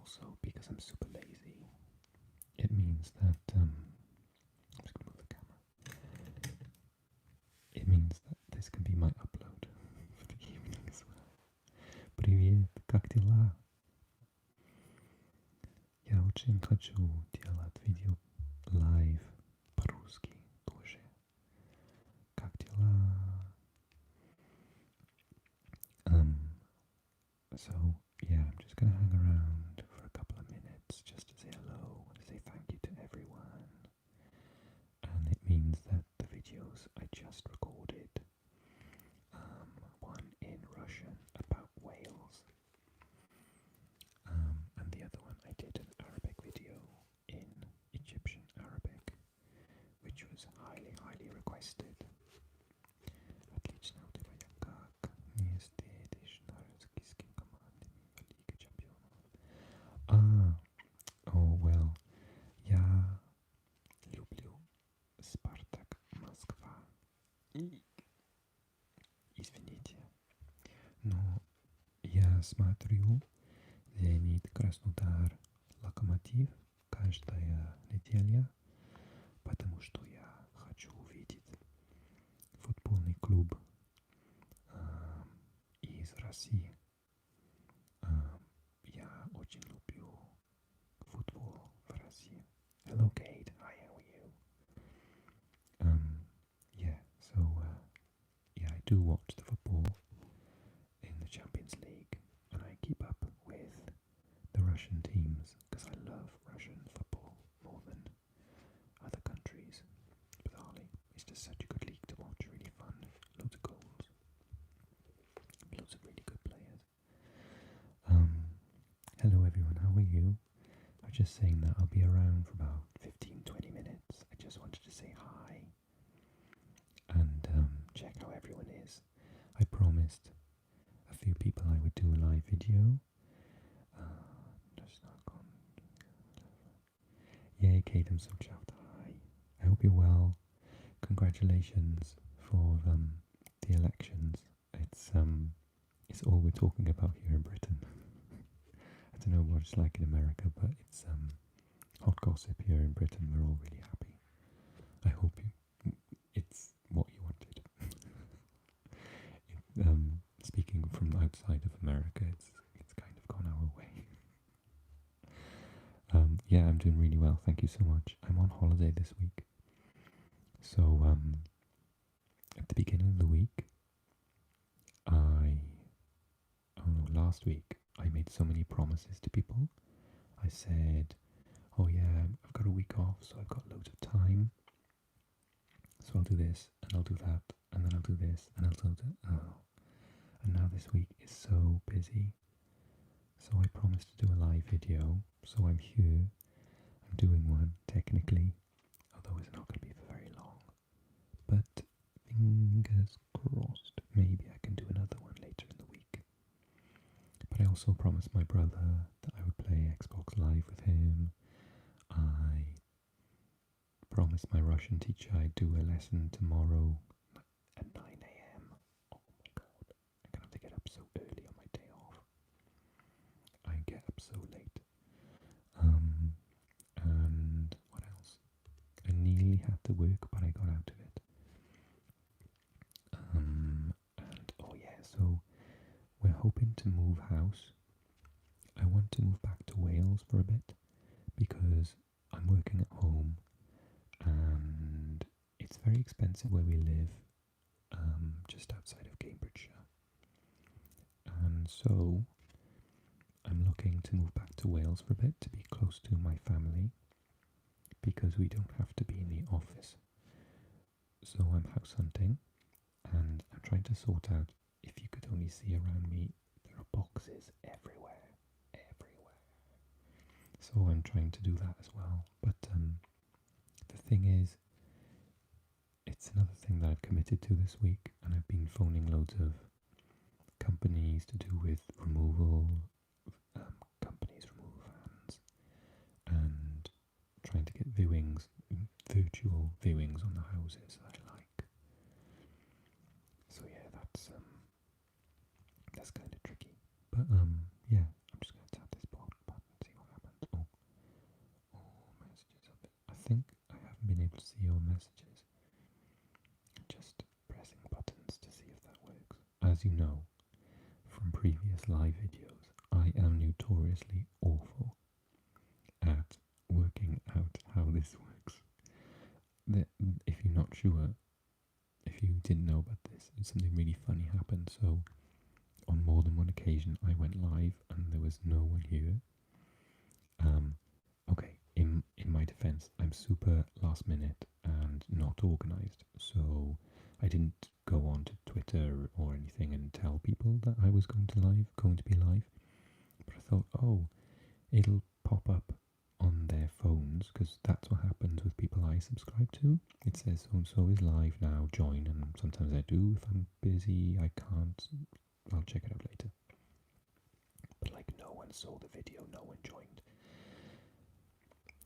also, because I'm super lazy, it means that I'm just gonna move the camera. It means that this can be my upload for the evening as well. Привет, как дела? Я очень хочу делать видео live по-русски тоже. Как дела? So yeah, I'm just gonna hang around for a couple of minutes just to say hello and to say thank you to everyone. And it means that the videos I just recorded, one in Russian about Wales, and the other one I did an Arabic video in Egyptian Arabic, which was highly, highly requested. Отлично, у тебя как? Не едешь на российским командами в Лиге Чемпионов? Oh well, я люблю Спартак Москва. Извините, но я смотрю Зенит, Краснодар, Локомотив каждая неделя, потому что я хочу увидеть футбольный клуб из России. Я очень люблю футбол в России. Hello Kate, hi, how are you? Yeah, so yeah, I do watch the football in the Champions League, and I keep up with the Russian teams because I love Russian football more than other countries. Bizarrely, it's just such a good league to watch, really fun, loads of goals, loads of really good players. Hello everyone, how are you? I was just saying that I'll be around for about 15-20 minutes. I just wanted to say hi and check how everyone is. I promised a few people I would do a live video. Yay, Kate, I'm so chuffed. Hi. I hope you're well. Congratulations for the elections. It's all we're talking about here in Britain. I don't know what it's like in America, but it's hot gossip here in Britain. We're all really happy. I hope it's what you wanted. Speaking from outside of America, it's kind of gone our way. Yeah, I'm doing really well. Thank you so much. I'm on holiday this week, so at the beginning of the week, last week, I made so many promises to people. I said, oh yeah, I've got a week off, so I've got loads of time. So I'll do this, and I'll do that, and then I'll do this, and I'll do that. Oh. And now this week is so busy. So I promised to do a live video, so I'm here. I'm doing one, technically, although it's not going to be for very long. But fingers crossed, maybe I can do another one later in the week. But I also promised my brother that I would play Xbox Live with him. I promised my Russian teacher I'd do a lesson tomorrow at 9 a.m. Oh my god, I'm gonna have to get up so early on my day off. I get up so late. And what else? I nearly had to work, but I got out of it. And oh yeah, so we're hoping to move house. I want to move back to Wales for a bit because I'm working at home and it's very expensive where we live, just outside of Cambridgeshire. And so I'm looking to move back to Wales for a bit to be close to my family because we don't have to be in the office. So I'm house hunting and I'm trying to sort out, if you could only see around me, there are boxes everywhere. So I'm trying to do that as well. But the thing is, it's another thing that I've committed to this week, and I've been phoning loads of companies to do with removal, companies remove vans, and trying to get viewings, virtual viewings on the houses that I like. So yeah, that's kind of tricky. But yeah, I'm just going to tap this button and see what able to see your messages. Just pressing buttons to see if that works. As you know from previous live videos, I am notoriously awful at working out how this works. If you're not sure, if you didn't know about this, something really funny happened. So on more than one occasion I went live and there was no one here. Okay, in my defense, I'm super last minute and not organized, so I didn't go on to Twitter or anything and tell people that I was going to be live. But I thought, oh, it'll pop up on their phones, because that's what happens with people I subscribe to. It says so and so is live now, join, and sometimes I do. If I'm busy, I can't. I'll check it out later. But like, no one saw the video, no one joined.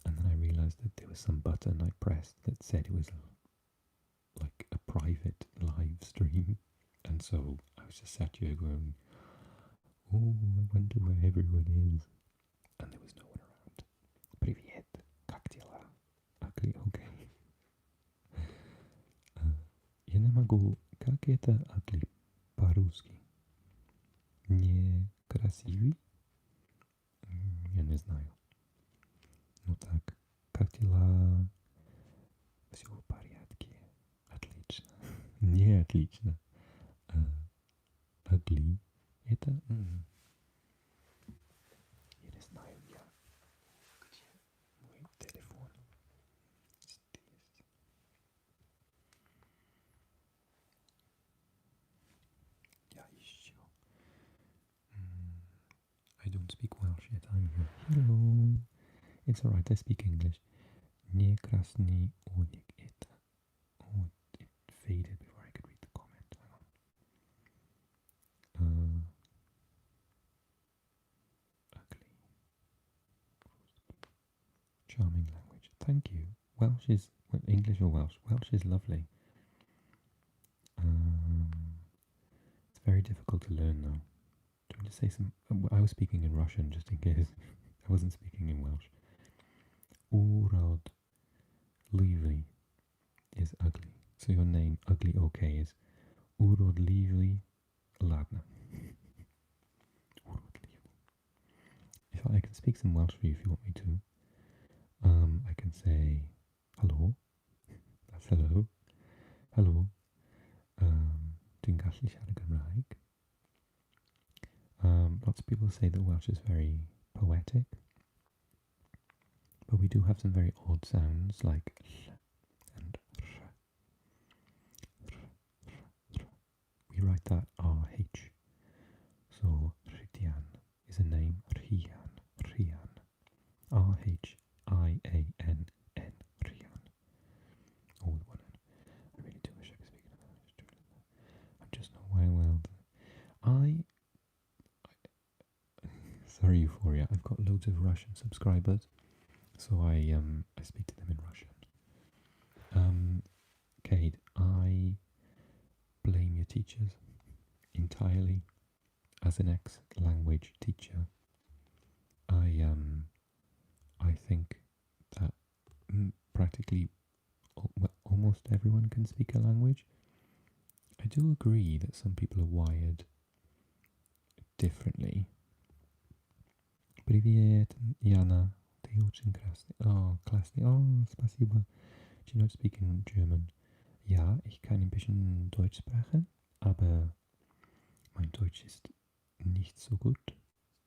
And then I realized that there was some button I pressed that said it was like a private live stream. And so I was just sat here going, oh, I wonder where everyone is. And there was no one around. Привет, как дела? Ugly, okay. Я не могу, как это ugly по-русски? Не красивый? Я не знаю. Ну так, как дела? Все в порядке. Отлично. Не отлично. Ugly. Это... Я не знаю, я... Где мой телефон? Здесь. Я ищу. I don't speak Welsh yet. I'm here. Hello. It's alright, I speak English. Не красный оник это. Oh, it faded before I could read the comment. Hang on. Ugly. Charming language. Thank you. Welsh is... Well, English or Welsh? Welsh is lovely. It's very difficult to learn though. Do you want to say some... I was speaking in Russian just in case. I wasn't speaking in Welsh. Urod Lively is ugly. So your name, ugly okay, is Urodlively Ladna. Urodlively. If I can speak some Welsh for you if you want me to. I can say hello. That's hello. Hello. Dwi'n gallu siarad Gymraeg. Lots of people say that Welsh is very poetic. But we do have some very odd sounds like ll and r. We write that RH. So Rhian is a name. Rhian. R-H-I-A-N-N. Rhian. All with one N. I really do wish I could speak in English. I'm just not very well. Sorry, Euphoria. I've got loads of Russian subscribers. So I speak to them in Russian. Kade, I blame your teachers entirely. As an ex-language teacher, I think that practically almost everyone can speak a language. I do agree that some people are wired differently. Привет, Jana. Ты очень красный. Oh, классный. Oh, спасибо. Do you not speak in German? Ja, ich kann ein bisschen Deutsch sprechen, aber mein Deutsch ist nicht so gut.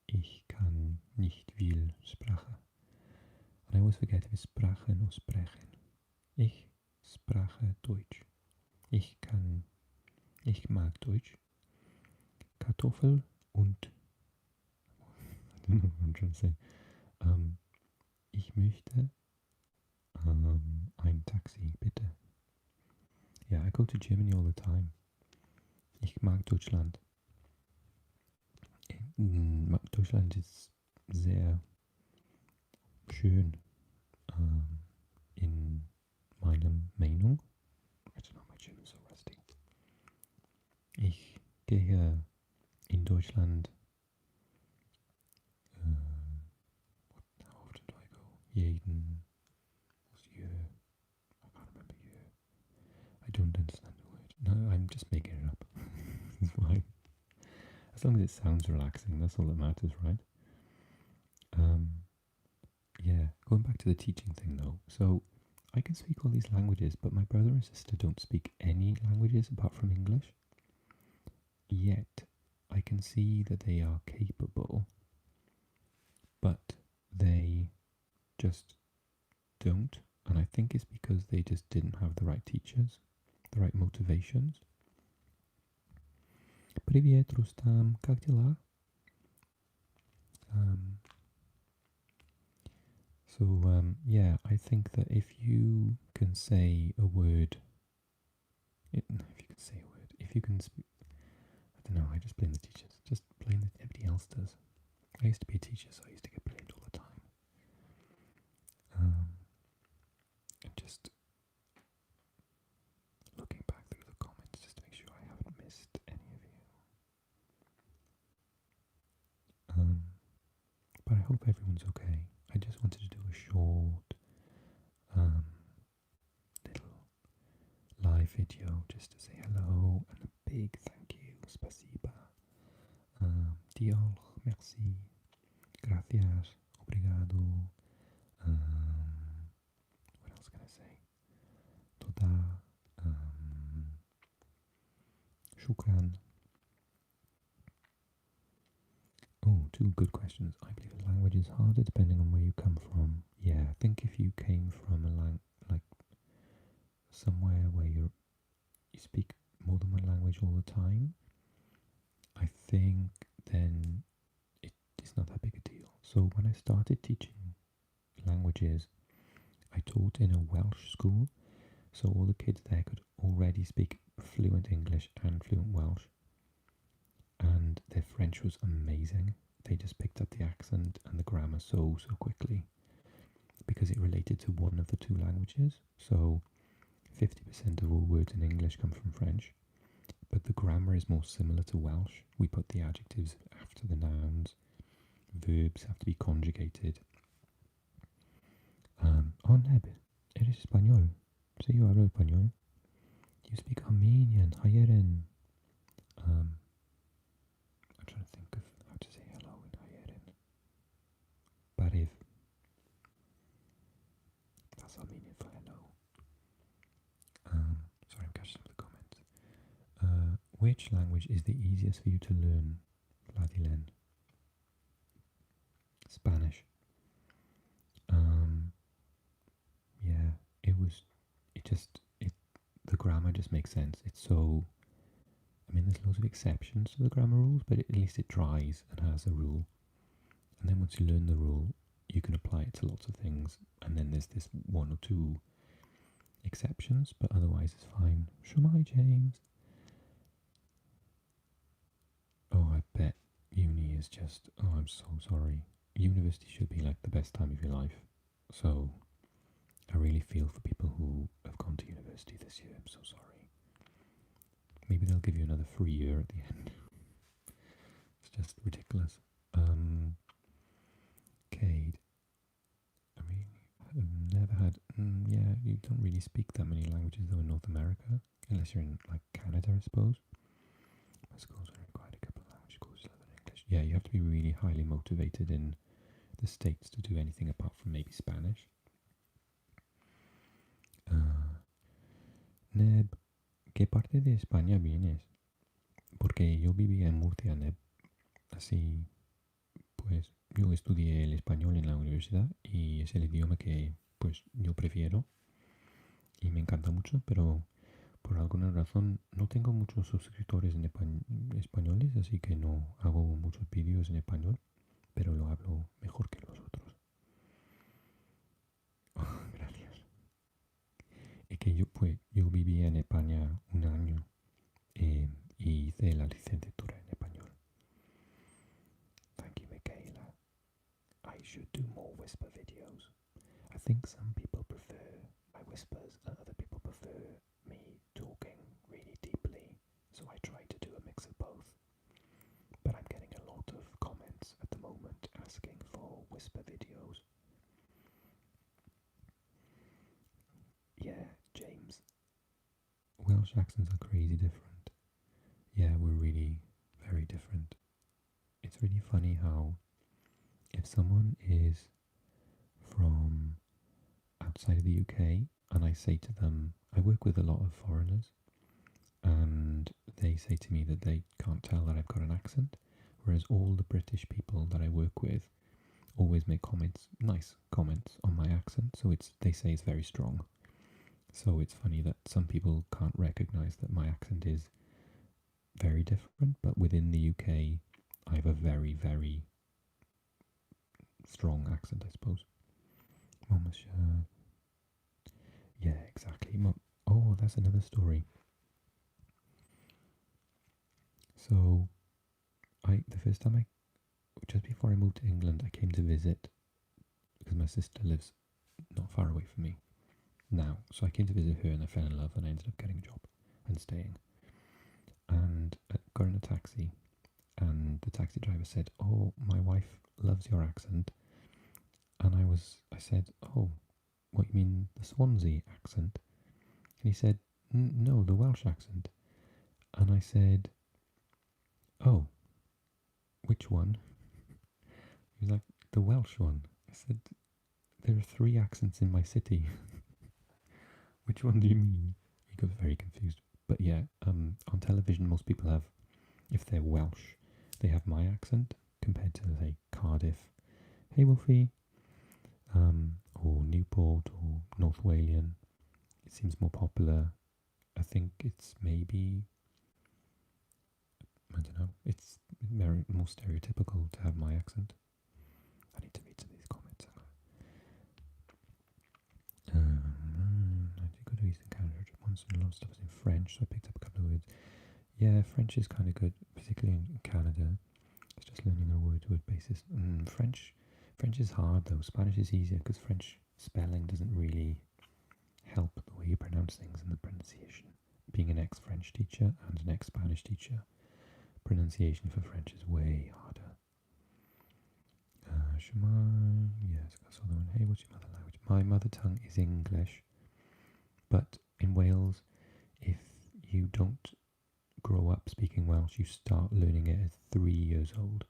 Ich kann nicht viel Sprache. And I always forget if it's sprechen or sprechen. Ich spreche Deutsch. Ich mag Deutsch. Kartoffel und... I don't know what I'm trying to say. Ich möchte ein Taxi, bitte. Yeah, I go to Germany all the time. Ich mag Deutschland. Deutschland ist sehr schön in meiner Meinung. I don't know, my German is so rusty. Ich gehe in Deutschland. How often do I go? Jeden Jahr. I just making it up. It's fine. As long as it sounds relaxing, that's all that matters, right? Yeah, going back to the teaching thing though. So I can speak all these languages, but my brother and sister don't speak any languages apart from English. Yet I can see that they are capable, but they just don't. And I think it's because they just didn't have the right teachers, the right motivations. Привет, Рустам, как дела? Yeah, I think that if you can say a word, if you can say a word, if you can speak, I don't know, I just blame the teachers. Just blame that everybody else does. I used to be a teacher, so I used to get blamed all the time. And just looking back through the comments just to make sure I haven't missed any of you. But I hope everyone's okay. I just wanted to do a short little live video just to say hello and a big thank you. Spasiba. Diolch, merci, gracias, obrigado. What else can I say? Toda, shukran. Oh, two good questions. I believe a language is harder depending on where you come from. Yeah, I think if you came from like somewhere where you speak more than one language all the time, I think then it's not that big a deal. So when I started teaching languages, I taught in a Welsh school, so all the kids there could already speak fluent English and fluent Welsh, and their French was amazing. They just picked up the accent and the grammar so quickly because it related to one of the two languages. So 50% of all words in English come from French, but the grammar is more similar to Welsh. We put the adjectives after the nouns, verbs have to be conjugated. Oh, Neb, eres español. Sí, yo hablo español. You speak Armenian, Hayeren. I'm trying to think of how to say hello in Hayeren. Barev. That's Armenian for hello. Sorry, I'm catching up the comments. Which language is the easiest for you to learn, Vladilen? Spanish. Yeah, the grammar just makes sense. It's so, I mean, there's loads of exceptions to the grammar rules, but at least it tries and has a rule. And then once you learn the rule, you can apply it to lots of things. And then there's this one or two exceptions, but otherwise it's fine. Shumai, James. Oh, I bet uni is just, oh, I'm so sorry. University should be like the best time of your life. So I really feel for people who have gone to university this year. I'm so sorry. Maybe they'll give you another free year at the end. It's just ridiculous. Cade. I mean, I've never had. Yeah, you don't really speak that many languages though in North America, unless you're in like Canada, I suppose. My schools only required a couple of language courses other than English. Yeah, you have to be really highly motivated in the States to do anything apart from maybe Spanish. Neb, ¿qué parte de España vienes? Porque yo vivía en Murcia, Neb. Así, pues, yo estudié el español en la universidad y es el idioma que, pues, yo prefiero y me encanta mucho, pero por alguna razón no tengo muchos suscriptores en españoles, así que no hago muchos vídeos en español, pero lo hablo mejor que los otros. Gracias. Es que yo vivía en España un año y hice la licenciatura en español. Thank you, Michaela. I should do more whisper videos. I think some people prefer my whispers and other people prefer me talking really deeply, so I try to do a mix of both. But I'm getting a lot of comments at the moment asking for whisper videos. Yeah, James. Welsh accents are crazy different. Yeah, we're really very different. It's really funny how if someone is from outside of the UK and I say to them, I work with a lot of foreigners, and they say to me that they can't tell that I've got an accent, whereas all the British people that I work with always make comments, nice comments on my accent, so they say it's very strong. So it's funny that some people can't recognise that my accent is very different, but within the UK, I have a very, very strong accent, I suppose. Mon monsieur. Yeah, exactly. Oh, that's another story. So, the first time just before I moved to England, I came to visit because my sister lives not far away from me now. So I came to visit her and I fell in love and I ended up getting a job and staying. And I got in a taxi and the taxi driver said, "Oh, my wife loves your accent." And I said, "Oh, what you mean the Swansea accent?" And he said, "No, the Welsh accent." And I said, "Oh, which one?" He was like, "The Welsh one." I said, "There are 3 accents in my city." "Which one do you mean?" He got very confused. But yeah, on television, most people have, if they're Welsh, they have my accent compared to, say, Cardiff, "Hey Wolfie," or Newport or North Walian. It seems more popular. I think it's maybe, I don't know, it's very more stereotypical to have my accent. I need to read some of these comments. I did go to Eastern Canada once and a lot of stuff was in French, so I picked up a couple of words. Yeah, French is kind of good, particularly in Canada. It's just learning a word basis. French is hard though. Spanish is easier because French spelling doesn't really help the way you pronounce things and the pronunciation. Being an ex-French teacher and an ex-Spanish teacher, pronunciation for French is way harder. Shema, yes, I saw the one. Hey, what's your mother language? My mother tongue is English, but in Wales, if you don't grow up speaking Welsh, you start learning it at 3 years old.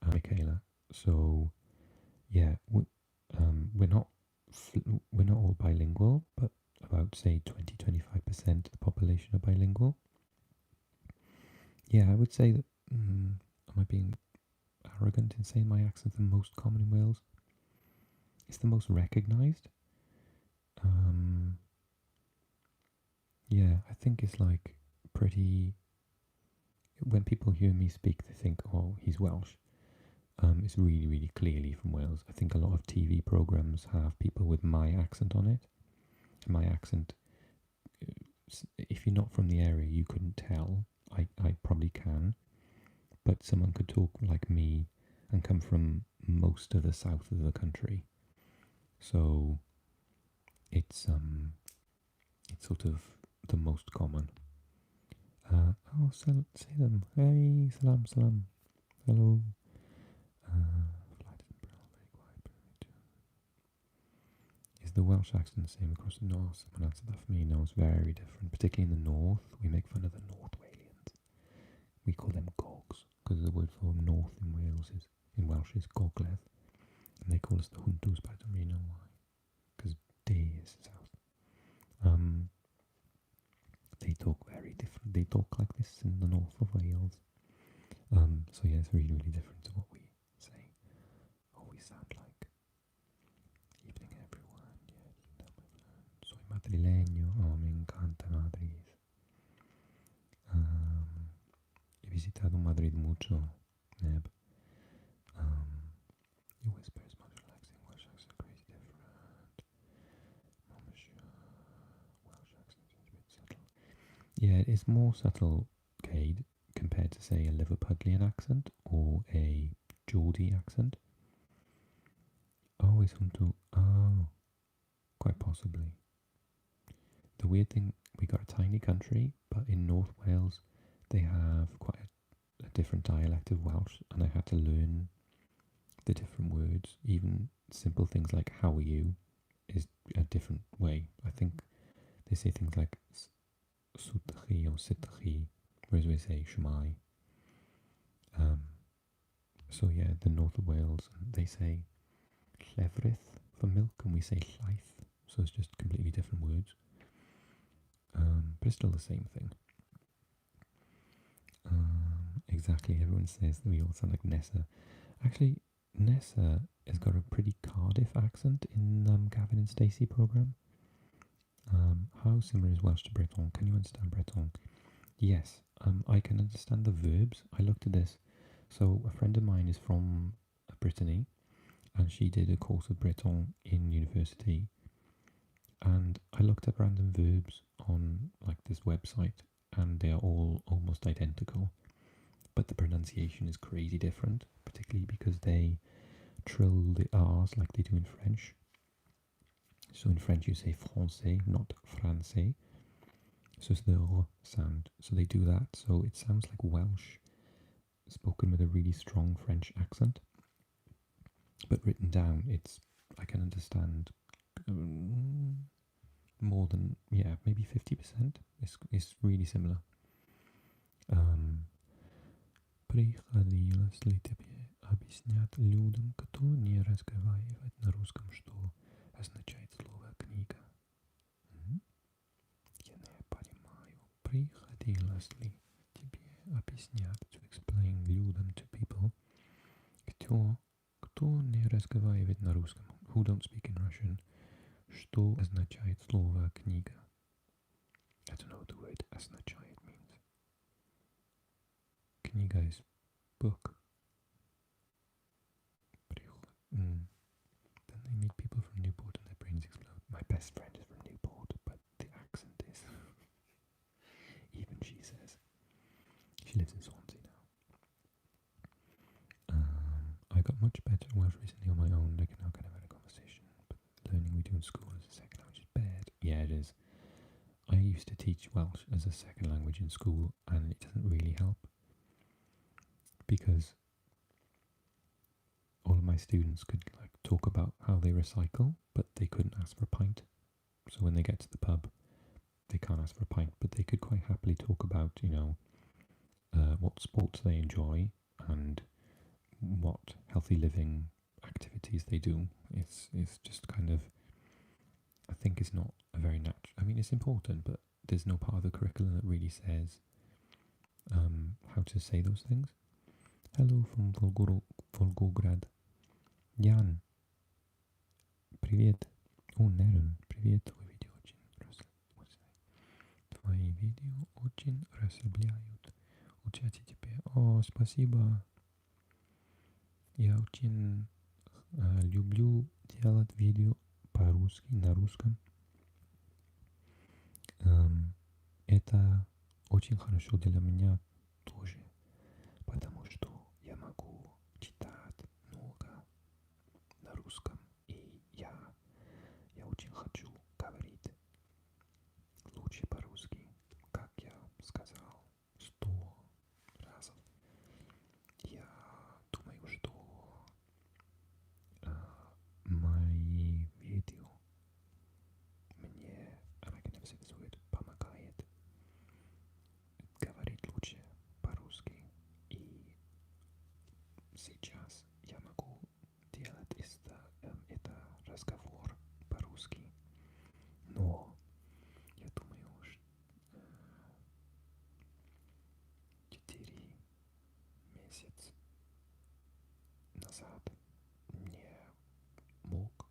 Michaela. So, yeah, we're not all bilingual, but about say 20-25% of the population are bilingual. Yeah, I would say that. Am I being arrogant in saying my accent's the most common in Wales? It's the most recognised. Yeah, I think it's like pretty. When people hear me speak, they think, "Oh, he's Welsh." It's really, really clearly from Wales. I think a lot of TV programs have people with my accent on it. My accent, if you're not from the area, you couldn't tell. I probably can, but someone could talk like me and come from most of the south of the country. So it's sort of the most common. Say them. Hey, salam, salam. Hello. Is the Welsh accent the same across the north? Someone answered that for me. No, it's very different. Particularly in the north, we make fun of the North Walians. We call them gogs because the word for north in Wales is in Welsh is gogledd, and they call us the Hunters, but I don't really know why. Because D is south. They talk very different. They talk like this in the north of Wales. So yeah, it's really, really different to what we say. Or we sound like. Evening, everyone. Yeah, soy madrileño. Oh, me encanta Madrid. He visitado Madrid mucho. Neb. Your whisper is much relaxing. Welsh accent crazy different. Oh, monsieur. Welsh accent is a bit subtle. Yeah, it is more subtle, Cade, compared to, say, a Liverpudlian accent or a Geordie accent. Oh, it's Hunter. Oh, quite possibly. The weird thing, we got a tiny country, but in North Wales, they have quite a different dialect of Welsh, and I had to learn the different words. Even simple things like "how are you" is a different way. I think they say things like "sutchi" or "sitchi," whereas we say Shmai. So yeah, the north of Wales, they say llefrith for milk, and we say llaeth. So it's just completely different words, but it's still the same thing. Exactly, everyone says that we all sound like Nessa. Actually, Nessa has got a pretty Cardiff accent in Gavin and Stacey programme. How similar is Welsh to Breton? Can you understand Breton? Yes, I can understand the verbs. I looked at this. So a friend of mine is from Brittany, and she did a course of Breton in university. And I looked up random verbs on like this website, and they are all almost identical. But the pronunciation is crazy different, particularly because they trill the R's like they do in French. So in French you say français, not français. So it's the R sound. So they do that. So it sounds like Welsh spoken with a really strong French accent. But written down, I can understand more than, yeah, maybe 50%. It's really similar. Приходилось ли тебе объяснять людям, кто не разговаривает на русском, что означает слово книга? Я не понимаю. Приходилось ли тебе объяснять, to explain людям, to people, кто не разговаривает на русском, who don't speak in Russian, что означает слово книга? I don't know what the word означает means. Книга is book. Then they meet people from Newport and their brains explode. My best friend is from Newport, but the accent is... Even she says. She lives in Swansea now. I got much better at Welsh recently on my own. I can now kind of have a conversation, but the learning we do in school as a second language is bad. Yeah, it is. I used to teach Welsh as a second language in school, and it doesn't really help because all of my students could like talk about how they recycle, but they couldn't ask for a pint. So when they get to the pub, they can't ask for a pint, but they could quite happily talk about, what sports they enjoy and what healthy living activities they do. It's just kind of, I think it's not a very natural, I mean it's important, but there's no part of the curriculum that really says how to say those things. Hello from Volgograd. Jan. Привет. О, Нерон. Привет. Твои видео очень расслабляют. Учите тебе. О, спасибо. Я очень люблю делать видео по-русски, на русском. Это очень хорошо для меня тоже, потому что я могу читать много на русском, и я очень хочу говорить лучше по-русски, как я сказал 100 разов. Я думаю, что мои видео мне, and I can never say this word, помогает говорить лучше по-русски. И сейчас я могу делать это разговор по-русски. Но я думаю, что 4 месяца назад не мог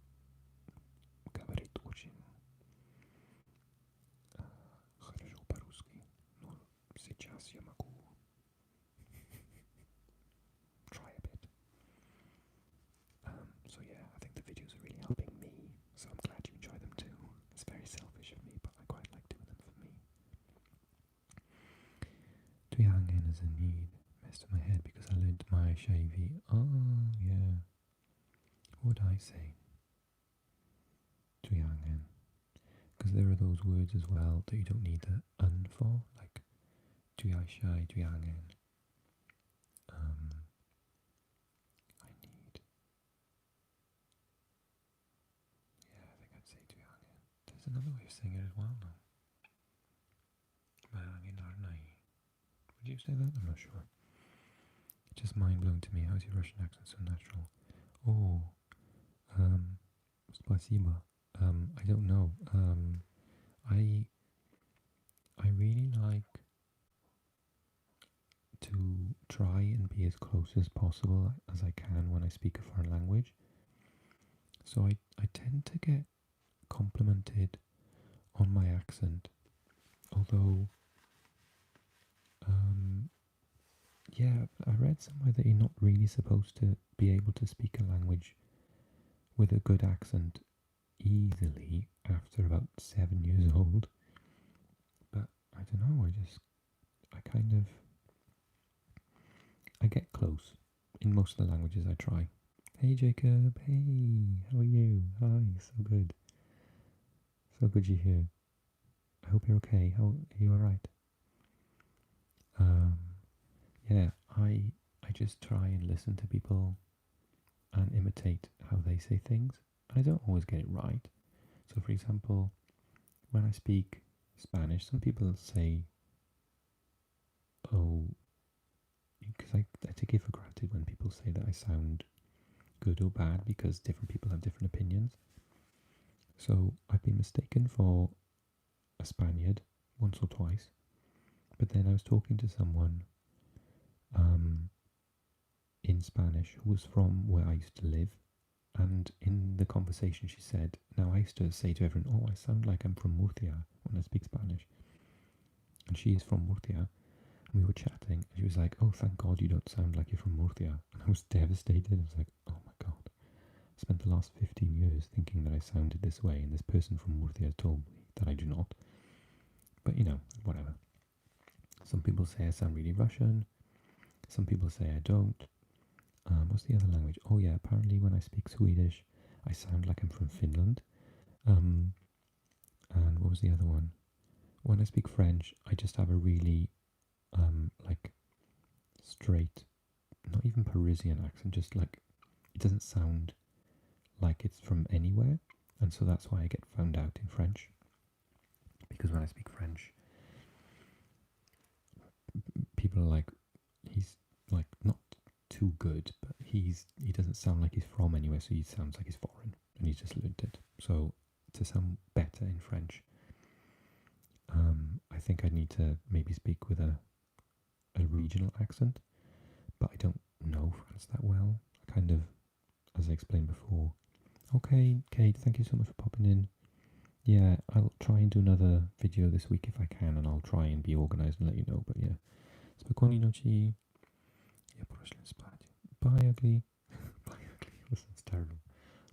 говорить очень хорошо по-русски, но сейчас я могу try a bit. So yeah, I think the videos are really helping me, so I'm glad you enjoy them too. It's very selfish of me, but I quite like doing them for me. Tuyangen is a need. Messed up my head because I learned my shavy. Oh, yeah. What would I say? Tuyangen. Because there are those words as well that you don't need the un for, like tuyashai, tuyangen. I need. Yeah, I think I'd say tuyangen. There's another way of saying it as well now. Mayangen arnai. Would you say that? I'm not sure. It's just mind-blowing to me. How's your Russian accent so natural? Oh, spasiba. I don't know. I I really like to try and be as close as possible as I can when I speak a foreign language. So I tend to get complimented on my accent, although, yeah, I read somewhere that you're not really supposed to be able to speak a language with a good accent easily after about 7 years old. But I don't know, I get close in most of the languages I try. Hey Jacob, hey, how are you? Hi, so good. So good you're here. I hope you're okay. How are you alright? Um, yeah, I just try and listen to people and imitate how they say things. And I don't always get it right. So for example, when I speak Spanish, some people say, oh, because I take it for granted when people say that I sound good or bad because different people have different opinions. So I've been mistaken for a Spaniard once or twice, but then I was talking to someone in Spanish who was from where I used to live, and in the conversation she said, now I used to say to everyone, oh, I sound like I'm from Murcia when I speak Spanish, and she is from Murcia, and we were chatting, and she was like, oh, thank God you don't sound like you're from Murcia, and I was devastated. I was like, oh my God, I spent the last 15 years thinking that I sounded this way, and this person from Murcia told me that I do not. But you know, whatever. Some people say I sound really Russian, some people say I don't. What's the other language? Oh yeah, apparently when I speak Swedish, I sound like I'm from Finland. And what was the other one? When I speak French, I just have a really, like, straight, not even Parisian accent, just like, it doesn't sound like it's from anywhere. And so that's why I get found out in French. Because when I speak French, people are like, he's like not too good, but he doesn't sound like he's from anywhere, so he sounds like he's foreign, and he's just learned it. So to sound better in French, I think I need to maybe speak with a regional accent, but I don't know France that well. I kind of, as I explained before. Okay, Kate, thank you so much for popping in. Yeah, I'll try and do another video this week if I can, and I'll try and be organised and let you know, but yeah. Spokojnej noci. Ja poszłam spać. Bye, ugly. Bye, ugly. This sounds terrible.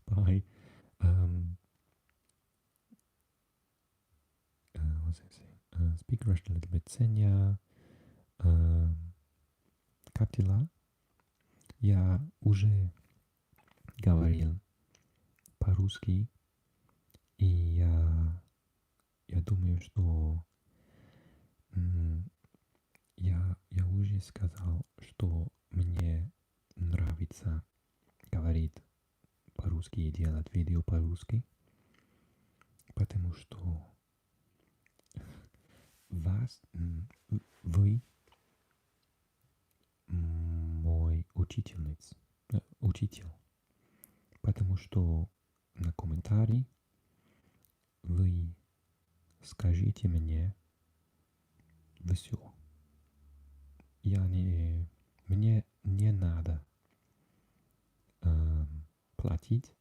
Bye. What was I saying? Speak Russian a little bit. Senya. Как Я уже говорил по-русски, и я думаю, что я уже сказал, что мне нравится говорить по-русски и делать видео по-русски, потому что вы мой учитель, потому что на комментарии вы скажите мне все. Мне не надо платить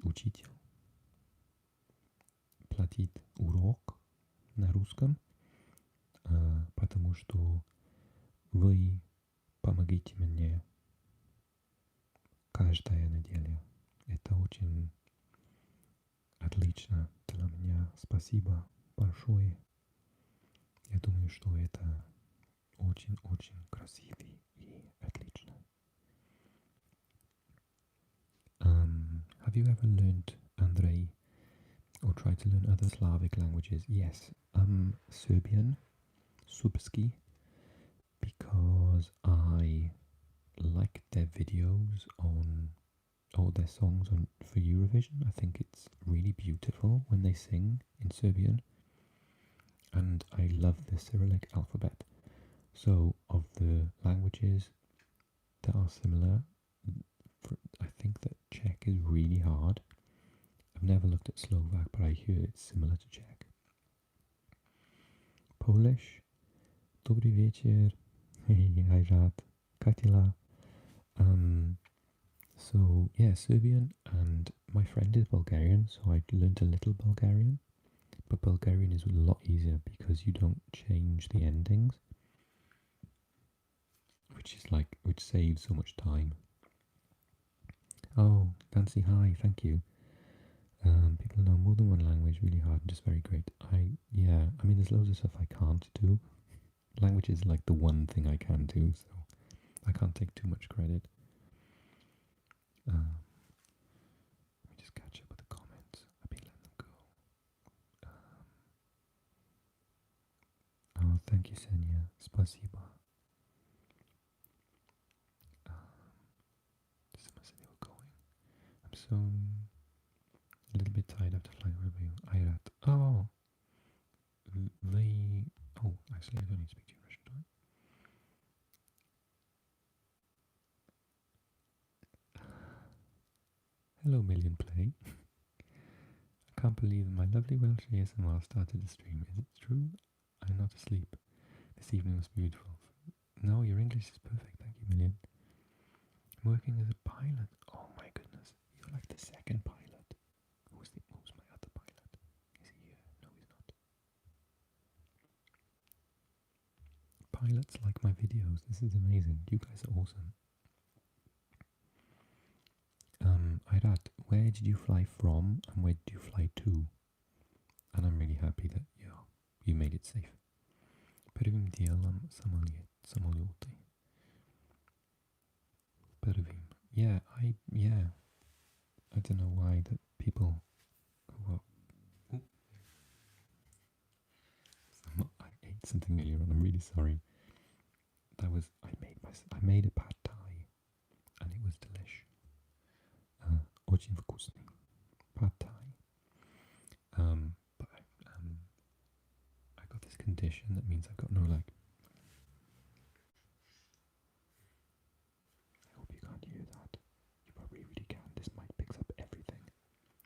учитель, платить урок на русском, потому что вы помогите мне каждая неделя. Это очень отлично для меня. Спасибо большое. Я думаю, что это очень-очень красиво и отлично. Have you ever learned, Andrei, or tried to learn other Slavic languages? Yes, Serbian, Srpski, because I like their videos on, or their songs on for Eurovision. I think it's really beautiful when they sing in Serbian, and I love the Cyrillic alphabet. So, of the languages that are similar, I think that Czech is really hard. I've never looked at Slovak, but I hear it's similar to Czech. Polish, Dobry wieczór, hi rád, Katila. So yeah, Serbian, and my friend is Bulgarian, so I learned a little Bulgarian. But Bulgarian is a lot easier because you don't change the endings, which saves so much time. Oh, Nancy, hi, thank you. People know more than one language really hard and just very great. Yeah, I mean, there's loads of stuff I can't do. Language is like the one thing I can do, so I can't take too much credit. Let me just catch up with the comments. I've been letting them go. Oh, thank you, Senya. Spasiba. They were going. I'm so a little bit tired after flying over you. Ayrat. Oh, they. Oh, actually, I don't need to speak to you in Russian, do I? Hello, Million Play. I can't believe my lovely Welsh ASMR started a stream. Is it true? I'm not asleep. This evening was beautiful. No, your English is perfect. Thank you, Million. I'm working as a pilot. Oh my goodness. You're like the second pilot. Who's my other pilot? Is he here? No, he's not. Pilots like my videos. This is amazing. You guys are awesome. Irat, where did you fly from and where did you fly to? And I'm really happy that you made it safe. Prvým dílem samolety. Prvým. Yeah, I don't know why that people who are. I ate something earlier on. I'm really sorry. I made a pad thai, and it was delish. Очень вкусный pad thai. But I got this condition that means I've got no I hope you can't hear that. You probably really can. This mic picks up everything.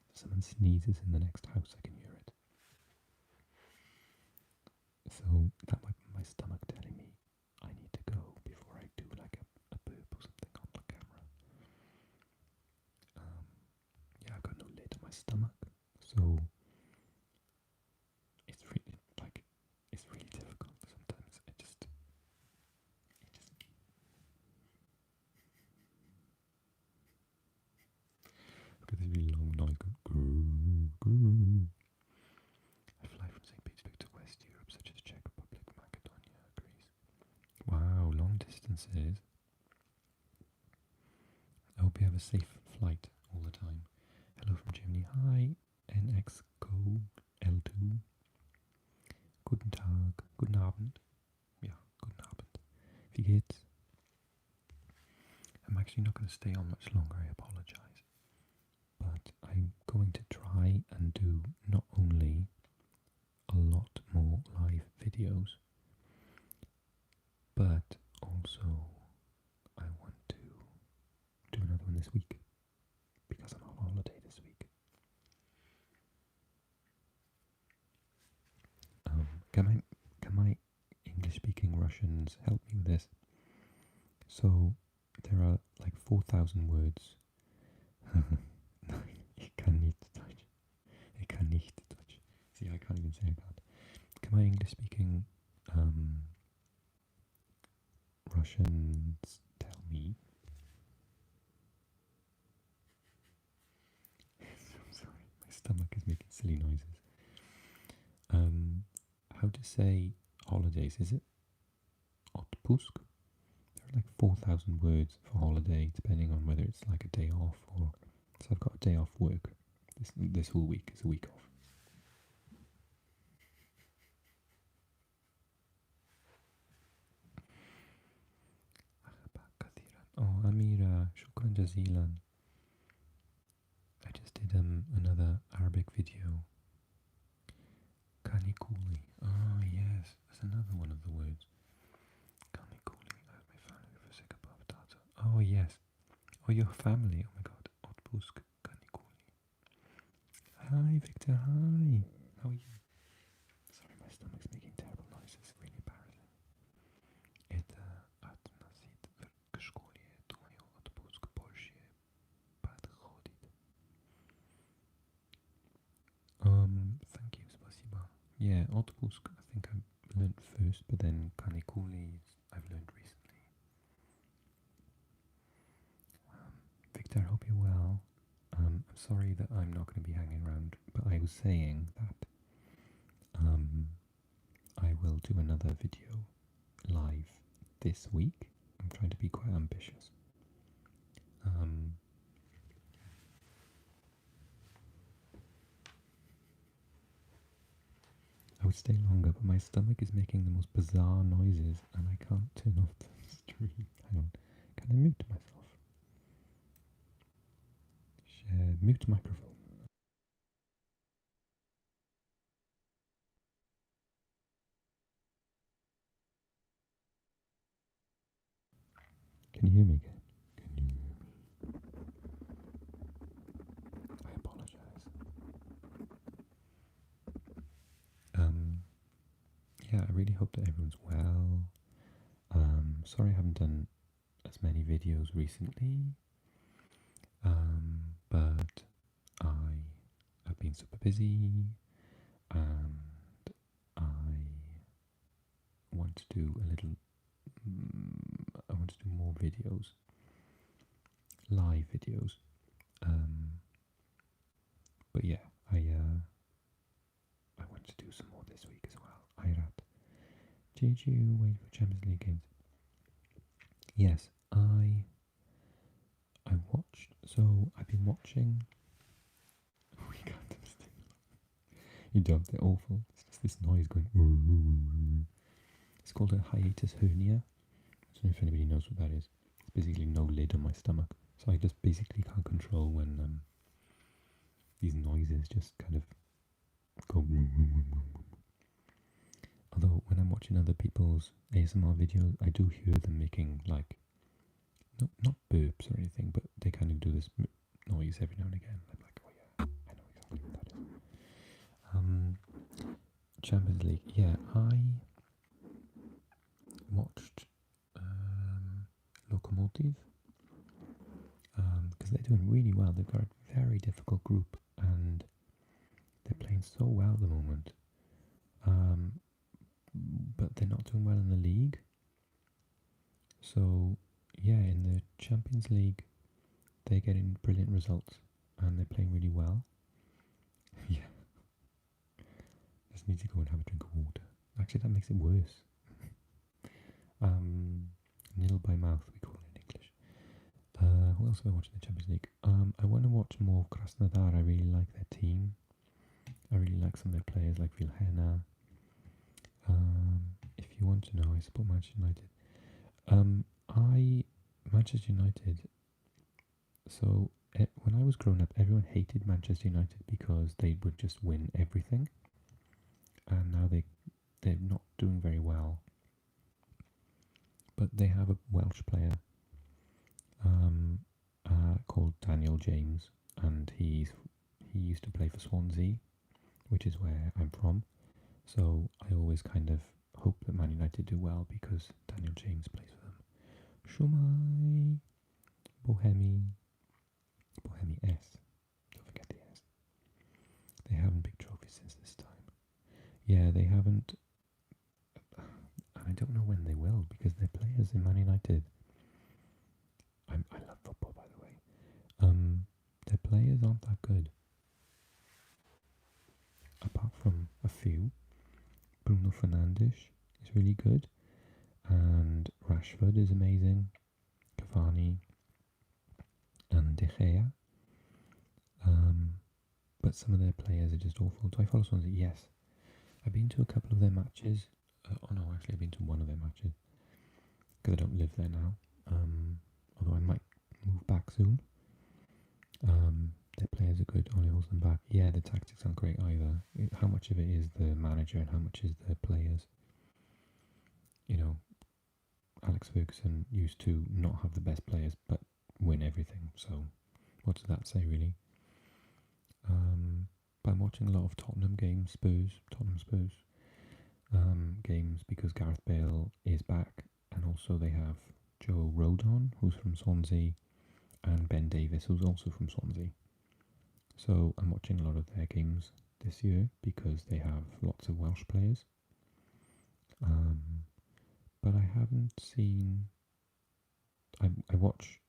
If someone sneezes in the next house, I can hear it. So that might be my stomach telling me I need to go before I do like a burp or something on the camera. Yeah, I've got no lid on my stomach, so it's really difficult sometimes. It just look at this really long noise. I fly from St. Petersburg to West Europe, such as Czech Republic, Macedonia, Greece. Wow, long distances. I hope you have a safe flight all the time. Hello from Germany. Hi, NXCO L2. Guten Tag, guten Abend. Yeah, guten Abend. Wie geht's? I'm actually not going to stay on much longer, I apologize. But I'm going to try and do not only a lot more live videos, but also I want to do another one this week because I'm on holiday this week. Can my English-speaking Russians help me with this? So there are like 4,000 words. Ich kann nicht Deutsch. Ich kann nicht Deutsch. See, I can't even say I can't. Can my English-speaking Russians tell me? I'm sorry, my stomach is making silly noises. How to say holidays? Is it Otpusk? There are like 4,000 words for holiday, depending on whether it's like a day off or. So I've got a day off work. This whole week is a week off. Oh, Amira, shukran jazilan. I just did another Arabic video. Kanikuli. Oh yes, that's another one of the words. Oh, your family. Oh my god. Odpusk kanikuli. Hi, Victor. Hi. How are you? Sorry, my stomach's making terrible noises. Really embarrassing. Это относит к школе. Думаю, отпуск больше подходит. Thank you, спасибо. Yeah, отпуск, I think I learnt first, but then kanikuli I've learned recently. Victor, I hope you're well. I'm sorry that I'm not going to be hanging around, but I was saying that I will do another video live this week. I'm trying to be quite ambitious. I would stay longer, but my stomach is making the most bizarre noises and I can't turn off the stream. Hang on, can I mute myself? Share, mute microphone. Can you hear me again? Can you hear me? I apologize. Yeah, I really hope that everyone's well. Sorry I haven't done as many videos recently, but I have been super busy and I want to do a little, I want to do more videos, live videos, but yeah, I want to do some more this week as well. Ayrat. Did you wait for Champions League games? Yes, I watched, so I've been watching, we can't understand. You don't, they're awful. It's just this noise going. It's called a hiatus hernia. I don't know if anybody knows what that is. It's basically no lid on my stomach. So I just basically can't control when these noises just kind of go. Although when I'm watching other people's ASMR videos, I do hear them making like, not burps or anything, but they kind of do this noise every now and again. I'm like, oh yeah, I know exactly what that is. Champions League, yeah, I watched Lokomotiv because they're doing really well. They've got a very difficult group and they're playing so well at the moment. But they're not doing well in the league. So yeah, in the Champions League, they're getting brilliant results and they're playing really well. Yeah. Just need to go and have a drink of water. Actually, that makes it worse. Nil by mouth, we call it in English. Who else have I watched in the Champions League? I want to watch more of Krasnodar. I really like their team. I really like some of their players like Vilhena. If you want to know, I support Manchester United. Manchester United, so when I was growing up, everyone hated Manchester United because they would just win everything. And now they're not doing very well. But they have a Welsh player called Daniel James, and he used to play for Swansea, which is where I'm from. So I always kind of hope that Man United do well because Daniel James plays for them. Shumai, Bohemi S. Don't forget the S. They haven't big trophies since this time. Yeah, they haven't. I don't know when they will because their players in Man United. I love football, by the way. Their players aren't that good. Apart from a few. Bruno Fernandes is really good. And Rashford is amazing. Cavani. And De Gea. But some of their players are just awful. Do I follow Swansea? Yes. I've been to a couple of their matches. Oh no, actually I've been to one of their matches. Because I don't live there now. Although I might move back soon. Their players are good, only holds them back. Yeah, the tactics aren't great either. How much of it is the manager and how much is the players? You know, Alex Ferguson used to not have the best players, but win everything. So what does that say, really? But I'm watching a lot of Tottenham games, Tottenham Spurs games, because Gareth Bale is back, and also they have Joe Rodon, who's from Swansea, and Ben Davis, who's also from Swansea. So I'm watching a lot of their games this year because they have lots of Welsh players. But I haven't seen. I watch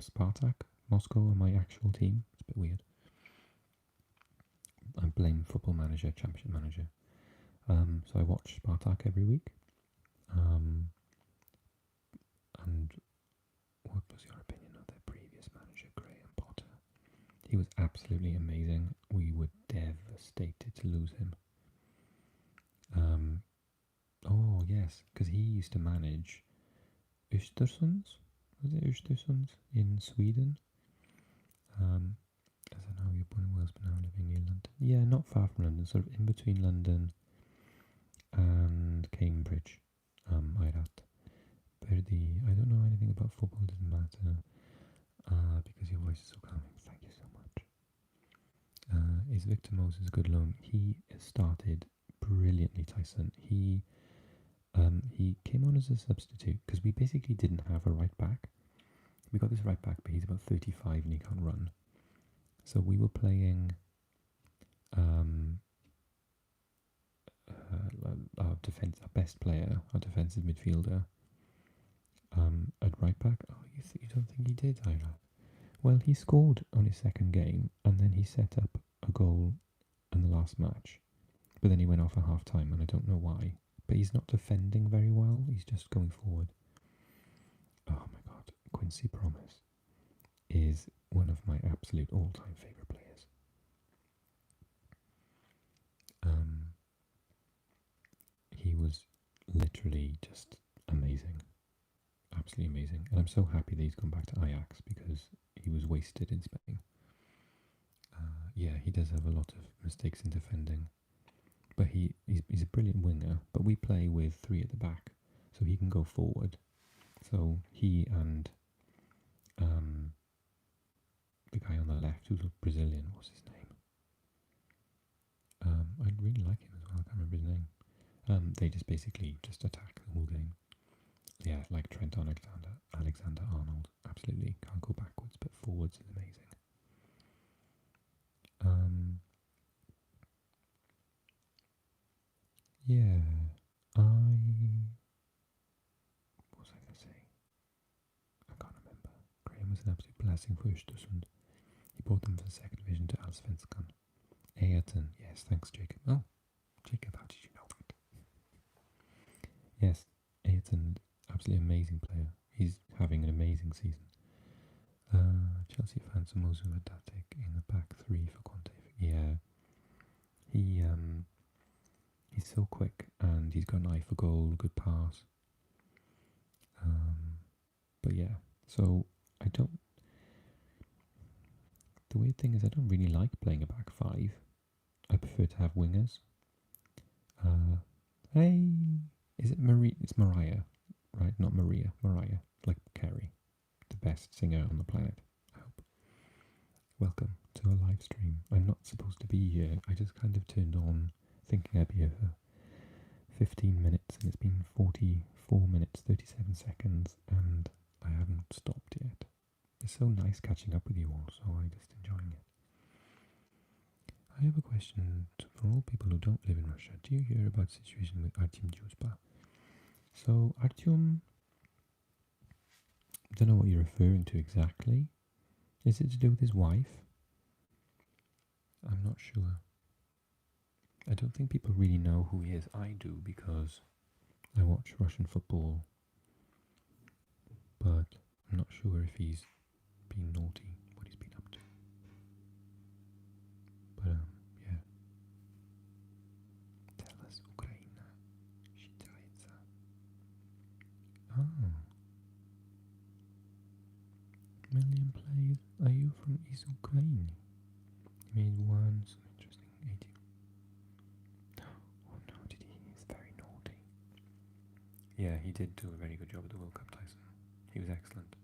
Spartak Moscow on my actual team. It's a bit weird. I'm playing Football Manager, Championship Manager. So I watch Spartak every week. And what was your opinion of their previous manager, Graham Potter? He was absolutely amazing. We were devastated to lose him. Oh yes, because he used to manage Östersunds. Was it Östersunds in Sweden? As I know, you're born in Wales but now living near London. Yeah, not far from London, sort of in between London and Cambridge. Airat. Verdi. I don't know anything about football, doesn't matter. Because your voice is so calming. Thank you so much. Is Victor Moses a good loan? He started brilliantly, Tyson. He came on as a substitute because we basically didn't have a right back. We got this right back, but he's about 35 and he can't run. So we were playing our best player, our defensive midfielder, at right back. Oh, you don't think he did, Ira? Well, he scored on his second game, and then he set up a goal in the last match. But then he went off at half time, and I don't know why. But he's not defending very well, he's just going forward. Oh my god, Quincy Promise is one of my absolute all-time favourite players. He was literally just amazing. Absolutely amazing. And I'm so happy that he's gone back to Ajax because he was wasted in Spain. Yeah, he does have a lot of mistakes in defending. But he's a brilliant winger. But we play with three at the back, so he can go forward. So he and the guy on the left, who's Brazilian, what's his name? I really like him as well, I can't remember his name. They just basically just attack the whole game. Yeah, like Trent Alexander-Arnold. Absolutely, can't go backwards, but forwards is amazing. Yeah, what was I going to say? I can't remember. Graham was an absolute blessing for Östersund. He brought them from the second division to Allsvenskan. Ayrton, yes, thanks Jacob. Oh, Jacob, how did you know that? Yes, Ayrton, absolutely amazing player. He's having an amazing season. Chelsea fans Mozu Adatic in the back three for Conte. Yeah, he's so quick and he's got an eye for goal, good pass. But yeah, so I don't. The weird thing is I don't really like playing a back five. I prefer to have wingers. Hey, is it Marie? It's Mariah, right? Not Maria. Mariah, like Carrie, the best singer on the planet. I hope. Welcome to a live stream. I'm not supposed to be here. I just kind of turned on thinking I'd be here for 15 minutes and it's been 44 minutes, 37 seconds and I haven't stopped yet. It's so nice catching up with you all, so I'm just enjoying it. I have a question for all people who don't live in Russia. Do you hear about the situation with Artyom Djuzba? So Artyom, I don't know what you're referring to exactly. Is it to do with his wife? I'm not sure. I don't think people really know who he is. I do because I watch Russian football, but I'm not sure if he's been naughty, what he's been up to. But yeah. Tell us, Ukraina. Считается. Oh. Million plays. Are you from East Ukraine? You made one, some interesting 80. Oh no, did he? He's very naughty. Yeah, he did do a very good job at the World Cup, Tyson. He was excellent.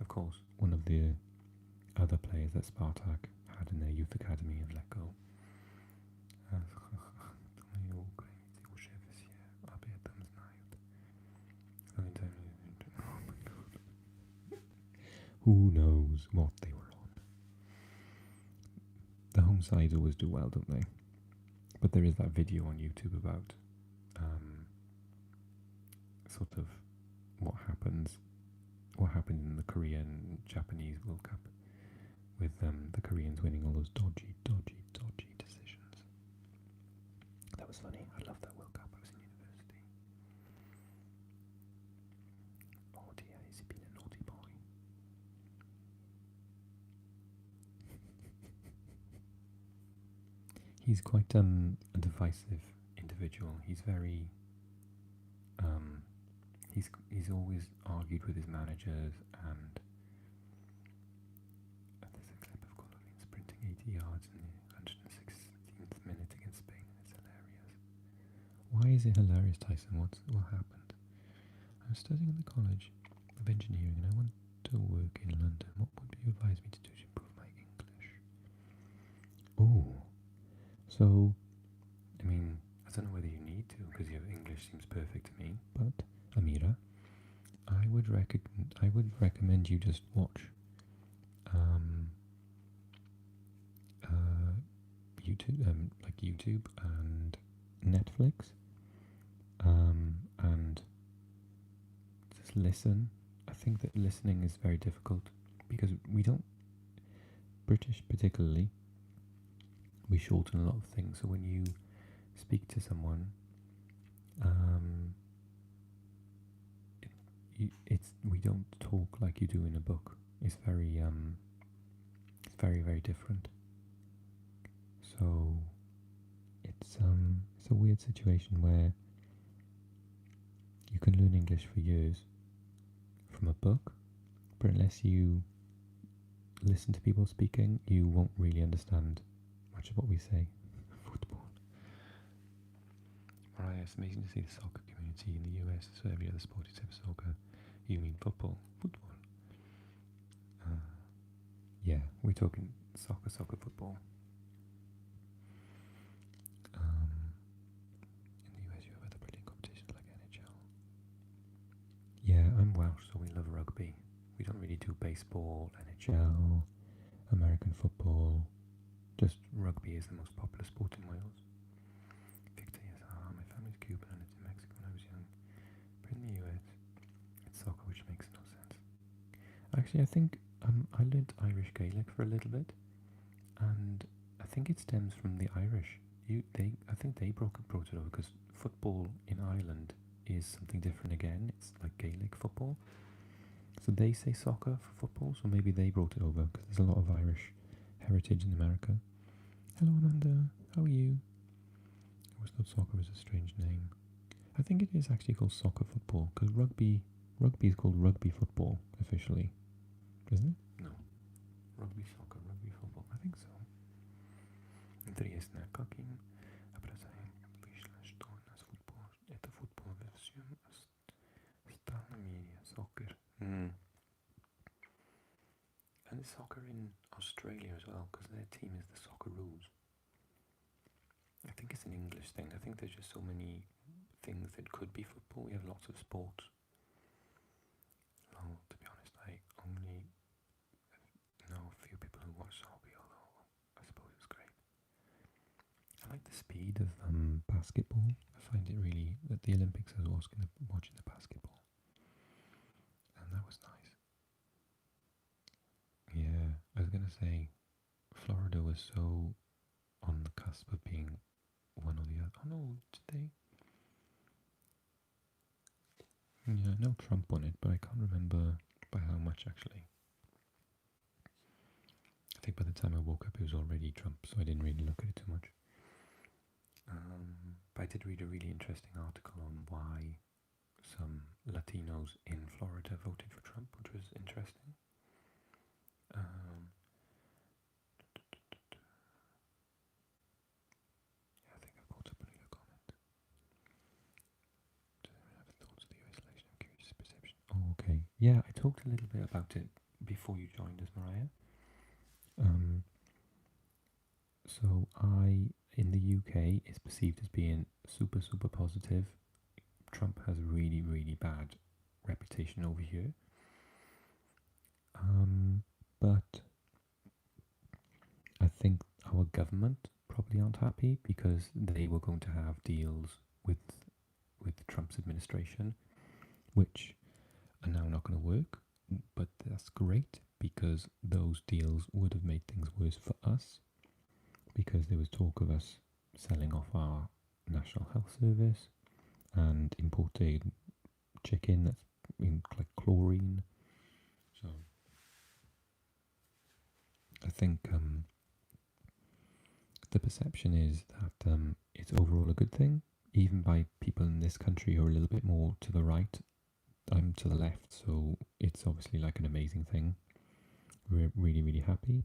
Of course, one of the other players that Spartak had in their youth academy have let go. Who knows what they were on? The home sides always do well, don't they? But there is that video on YouTube about sort of what happens in the Korean Japanese World Cup with the Koreans winning all those dodgy decisions. That was funny. I loved that World Cup. I was in university. Oh dear, has he been a naughty boy? He's quite a divisive individual. He's very he's always argued with his managers, and there's a clip of Golovin sprinting 80 yards in the 116th minute against Spain, and it's hilarious. Why is it hilarious, Tyson? What happened? I'm studying at the College of Engineering and I want to work in London. What would you advise me to do to improve my English? Oh, so, I mean, I don't know whether you need to, because your English seems perfect to me, but Amira, I would recommend you just watch YouTube and Netflix, and just listen. I think that listening is very difficult because British particularly, we shorten a lot of things. So when you speak to someone, we don't talk like you do in a book. It's very very different. So it's a weird situation where you can learn English for years from a book, but unless you listen to people speaking, you won't really understand much of what we say. Football. Mariah, it's amazing to see the soccer community in the US. So every other sport except soccer. You mean football? Football. Yeah, we're talking soccer, football. In the US you have other brilliant competitions like NHL. Yeah, I'm Welsh, so we love rugby. We don't really do baseball, NHL, American football. Just rugby is the most popular sport in Wales. Victor, yes, my family's Cuban and lived in Mexico when I was young. But in the US, it's soccer, which makes no sense. Actually, I think I learnt Irish Gaelic for a little bit, and I think it stems from the Irish. I think they brought it over because football in Ireland is something different again. It's like Gaelic football. So they say soccer for football, so maybe they brought it over because there's a lot of Irish heritage in America. Hello Amanda, how are you? I always thought soccer was a strange name. I think it is actually called soccer football because rugby is called rugby football officially, isn't it? No. Rugby soccer, rugby football, I think so. Интересная, каким образом вышло, что у нас футбол, это футбол во всем остальном мире, soccer. And there's soccer in Australia as well, because their team is the Socceroos. I think it's an English thing. I think there's just so many things that could be football. We have lots of sports. Well, to be honest, I only know a few people who watch hockey, although I suppose it's great. I like the speed of basketball. I find it really, at the Olympics I was watching the basketball. And that was nice. Yeah, I was going to say, Florida was so on the cusp of being one or the other. Oh no, did they? Yeah, I know Trump won it, but I can't remember by how much actually. I think by the time I woke up it was already Trump, so I didn't really look at it too much. But I did read a really interesting article on why some Latinos in Florida voted for Trump, which was interesting. Yeah, I think I've caught up on your comment. Does anyone have thoughts of the US election? I'm curious perception. Oh, okay. Yeah, I talked a little bit about it before you joined us, Mariah. So in the UK, is perceived as being super, super positive. Trump has a really, really bad reputation over here. But I think our government probably aren't happy because they were going to have deals with Trump's administration, which are now not going to work. But that's great because those deals would have made things worse for us, because there was talk of us selling off our National Health Service and importing chicken that's in like chlorine. So I think the perception is that it's overall a good thing, even by people in this country who are a little bit more to the right. I'm to the left, so it's obviously like an amazing thing. We're really, really happy.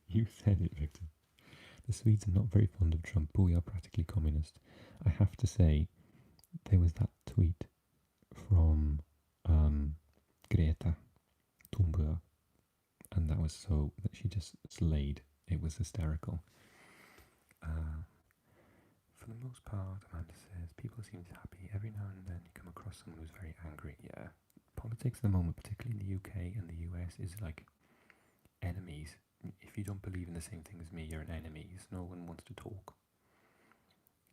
You said it, Victor. The Swedes are not very fond of Trump, but we are practically communist. I have to say, there was that tweet from Greta Thunberg, and that was so that she just slayed. It was hysterical. For the most part, Amanda says, people seem happy. Every now and then you come across someone who's very angry. Yeah. Politics at the moment, particularly in the UK and the US, is like enemies. If you don't believe in the same thing as me, you're an enemy. No one wants to talk.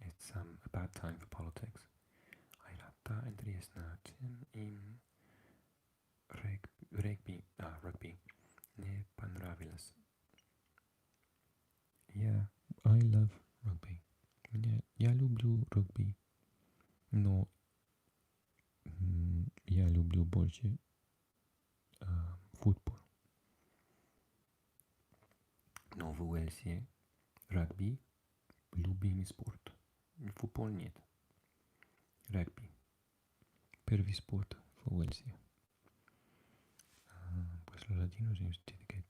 It's a bad time for politics. Ailata интересна им rugby. Не понравилось. Yeah, I love rugby. Я люблю рugby, но я люблю больше футбол. Но в Уэльсе рugby любимый спорт. Футбол нет. Рugby. Первый спорт в Уэльсе. Pues los latinos tienen que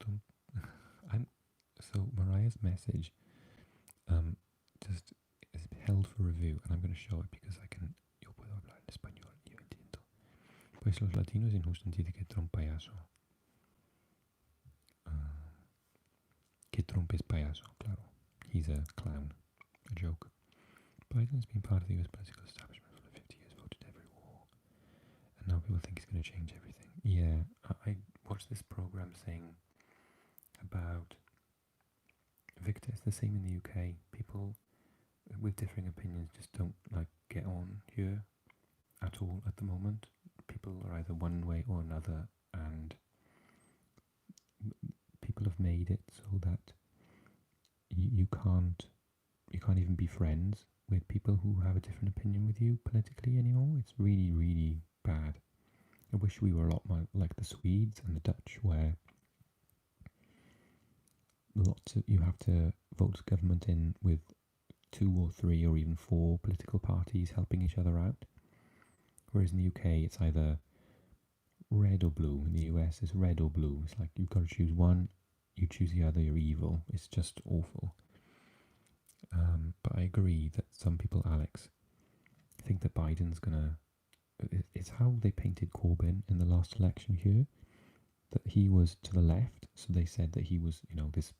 So Mariah's message just is held for review, and I'm going to show it because yo puedo hablar en español, yo entiendo. Pues los latinos en Houston dicen que Trump payaso. Que Trump is payaso, claro. He's a clown, a joke. Biden's been part of the US political establishment for 50 years, voted every war, and now people think he's going to change everything. Yeah, I watched this program saying about Victor. It's the same in the UK. People with differing opinions just don't like get on here at all at the moment. People are either one way or another, and people have made it so that you can't even be friends with people who have a different opinion with you politically anymore. It's really, really bad. I wish we were a lot more like the Swedes and the Dutch, where you have to vote government in with 2 or 3 or even 4 political parties helping each other out. Whereas in the UK, it's either red or blue. In the US, it's red or blue. It's like you've got to choose one, you choose the other, you're evil. It's just awful. But I agree that some people, Alex, think that Biden's gonna... It's how they painted Corbyn in the last election here, that he was to the left, so they said that he was, this...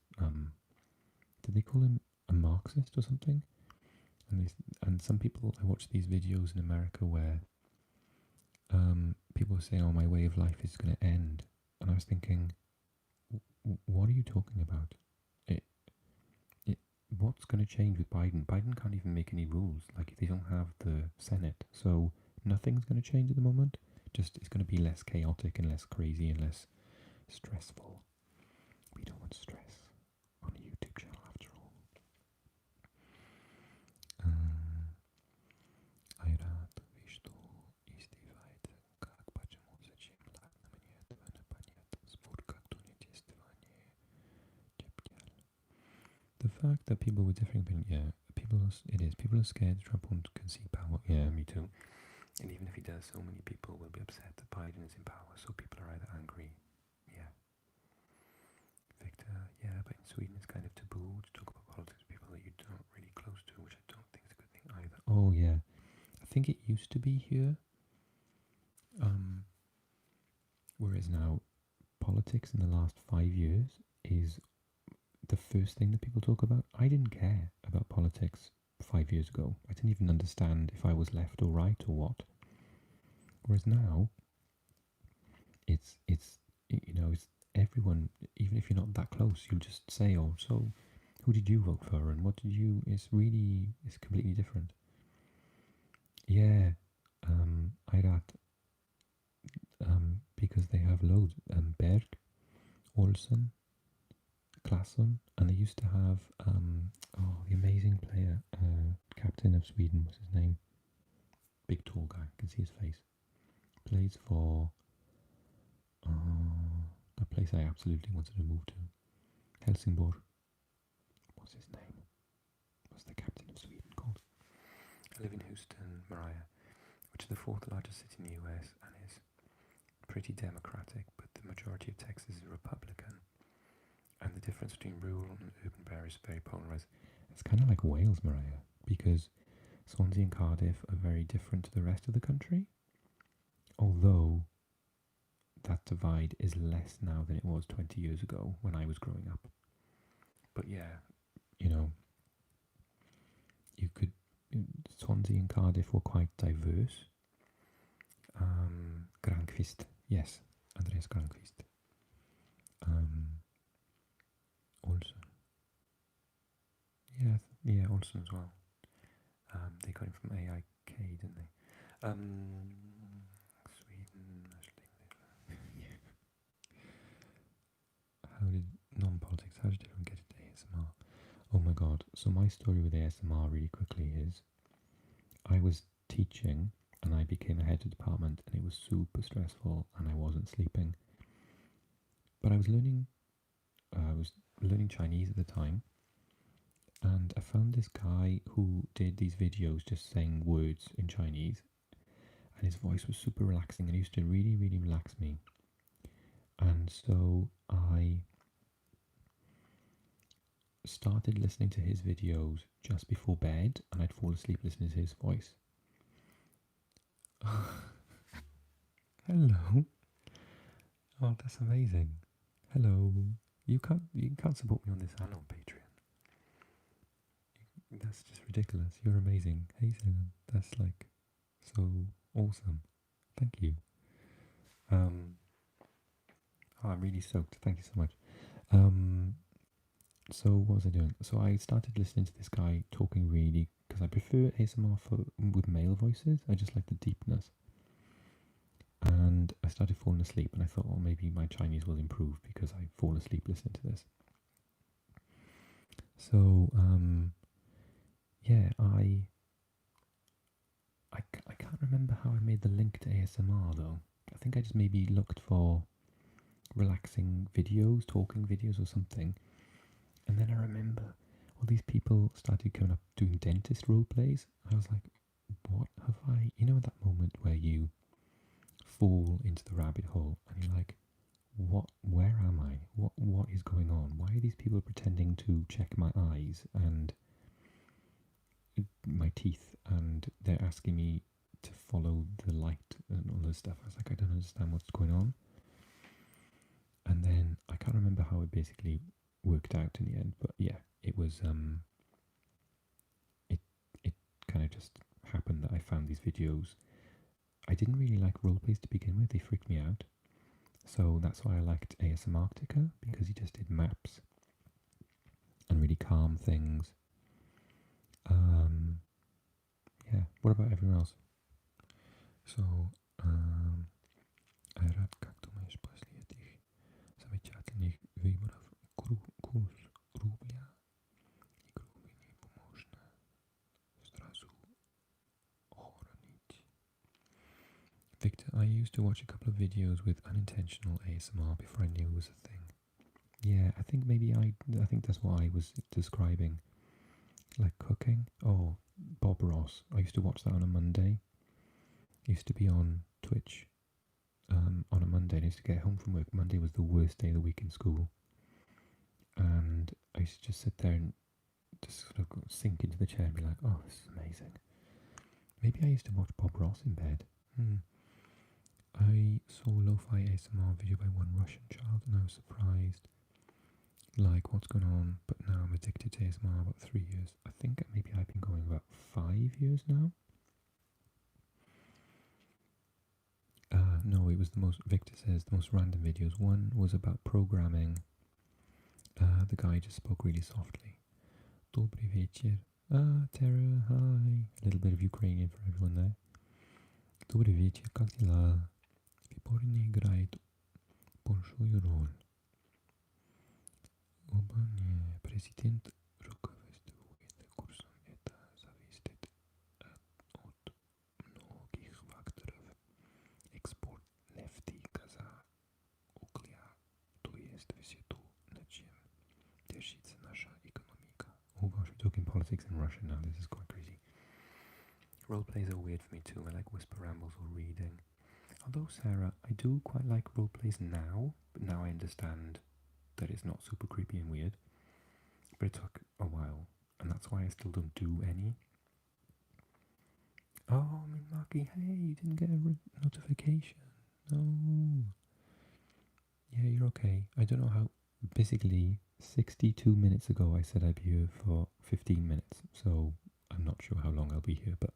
did they call him a Marxist or something? And some people, I watch these videos in America where people say, oh, my way of life is going to end. And I was thinking, what are you talking about? What's going to change with Biden? Biden can't even make any rules. Like, they don't have the Senate. So nothing's going to change at the moment. Just it's going to be less chaotic and less crazy and less stressful. We don't want stress on a YouTube channel after all. Айрат, вы что, издеваетесь? Как, почему, зачем? Ладно, мне этого непонятно. Спор как-то не действование. The fact that people with differing opinions, people are scared Trump won't concede power. Yeah, me too. And even if he does, so many people will be upset that Biden is in power, so people are either angry. Yeah. Victor, yeah, but in Sweden it's kind of taboo to talk about politics with people that you're not really close to, which I don't think is a good thing either. Oh, yeah. I think it used to be here. Whereas now, politics in the last 5 years is the first thing that people talk about. I didn't care about politics 5 years ago. I didn't even understand if I was left or right or what. Whereas now, it's everyone, even if you're not that close, you'll just say, oh, so who did you vote for and what did you, it's completely different. Yeah, Irat, because they have loads, Berg, Olsen, Claesson, and they used to have, the amazing player, captain of Sweden, what's his name? Big tall guy, can see his face. Plays for a place I absolutely wanted to move to. Helsingborg. What's his name? What's the captain of Sweden called? I live in Houston, Mariah, which is the fourth largest city in the US and is pretty democratic, but the majority of Texas is Republican. And the difference between rural and urban areas is very polarized. It's kind of like Wales, Mariah, because Swansea and Cardiff are very different to the rest of the country, although that divide is less now than it was 20 years ago when I was growing up. But yeah, Swansea and Cardiff were quite diverse. Granqvist, yes, Andreas Granqvist. Olsen. Yeah, Olsen as well. They got him from AIK, didn't they? Sweden, How did non-politics, how did everyone get into ASMR? Oh my god, so my story with ASMR really quickly is I was teaching and I became a head of department and it was super stressful and I wasn't sleeping. But I was learning Chinese at the time, and I found this guy who did these videos just saying words in Chinese, and his voice was super relaxing and used to really, really relax me. And so I started listening to his videos just before bed, and I'd fall asleep listening to his voice. Hello. Oh, that's amazing. Hello. You can't support me on this and on Patreon. That's just ridiculous. You're amazing. Hey, Salam. That's like so awesome. Thank you. I'm really stoked. Thank you so much. So what was I doing? So I started listening to this guy talking really, because I prefer ASMR with male voices. I just like the deepness. And I started falling asleep, and I thought, oh, maybe my Chinese will improve because I fall asleep listening to this. So, yeah, I can't remember how I made the link to ASMR though. I think I just maybe looked for relaxing videos, talking videos or something. And then I remember all these people started coming up doing dentist role plays. I was like, what have I, at that moment where you fall into the rabbit hole and you're like, where am I? What is going on? Why are these people pretending to check my eyes and my teeth, and they're asking me to follow the light and all this stuff? I was like, I don't understand what's going on. And then I can't remember how it basically worked out in the end, but yeah, it was it kind of just happened that I found these videos. I didn't really like roleplays to begin with, they freaked me out. So that's why I liked ASMRctica, because he just did maps and really calm things. Yeah, what about everyone else? So, рад, как думаешь, после этих замечательных выборов курс рубля и грубыми можно сразу охранить? Victor, I used to watch a couple of videos with unintentional ASMR before I knew it was a thing. Yeah, I think maybe I think that's what I was describing. Like cooking. Oh, Bob Ross. I used to watch that on a Monday. Used to be on Twitch on a Monday. And I used to get home from work. Monday was the worst day of the week in school. And I used to just sit there and just sort of sink into the chair and be like, oh, this is amazing. Maybe I used to watch Bob Ross in bed. I saw a lo-fi ASMR video by one Russian child and I was surprised, like what's going on, but now I'm addicted to ASMR about 3 years. I think maybe I've been going about 5 years now. No, it was the most, Victor says, the most random videos. One was about programming. The guy just spoke really softly. Dobry вечер. Tara, hi. A little bit of Ukrainian for everyone there. Добрый вечер, как дела? Гиборни играет большую роль. Оба не президент руководствует курсом. Это зависит от многих факторов. Export nefti, gaza, uglya, to jest все то, на чем держится наша экономика. Oh gosh, we're talking politics in Russian now, this is quite crazy. Roleplays are weird for me too, I like whisper rambles or reading. Although, Sarah, I do quite like roleplays now, but now I understand that it's not super creepy and weird. But it took a while, and that's why I still don't do any. Oh, I mean, Marky, hey, you didn't get a notification. No. Yeah, you're okay. I don't know how. Basically, 62 minutes ago, I said I'd be here for 15 minutes, so I'm not sure how long I'll be here, but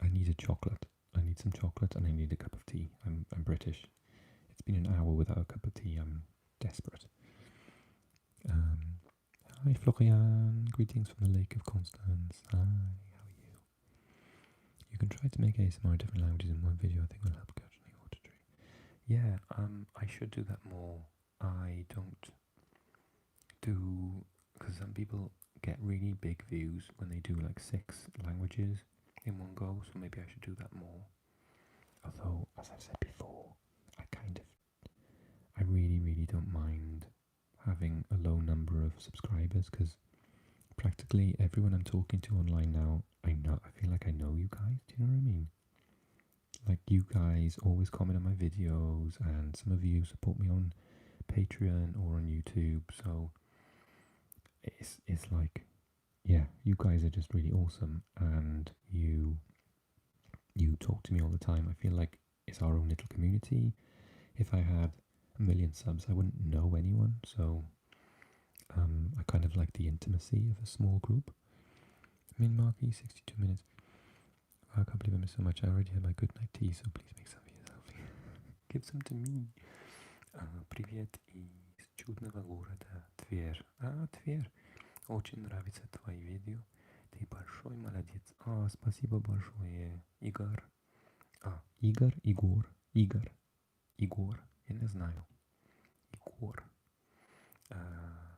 I need a chocolate. I need some chocolate, and I need a cup of tea. I'm British. It's been an hour without a cup of tea. I'm desperate. Hi, Florian. Greetings from the Lake of Constance. Hi, how are you? You can try to make ASMR in different languages in one video. I think will help catch the auditory. Yeah, I should do that more. I don't do, because some people get really big views when they do like 6 languages in one go, so maybe I should do that more. Although, as I've said before, I really don't mind having a low number of subscribers, because practically everyone I'm talking to online now, I feel like I know you guys, do you know what I mean? Like, you guys always comment on my videos, and some of you support me on Patreon or on YouTube, so it's like, yeah, you guys are just really awesome, and you talk to me all the time. I feel like it's our own little community. If I had a million subs, I wouldn't know anyone, so I kind of like the intimacy of a small group. I mean, Marky, 62 minutes. Wow, I can't believe I missed so much. I already had my good night tea, so please make some for yourself. Give some to me. Привет из чудного города Тверь. Тверь. Очень нравится твои видео. Ты большой молодец. Спасибо большое, Игорь. Игорь. Я не знаю. Igor.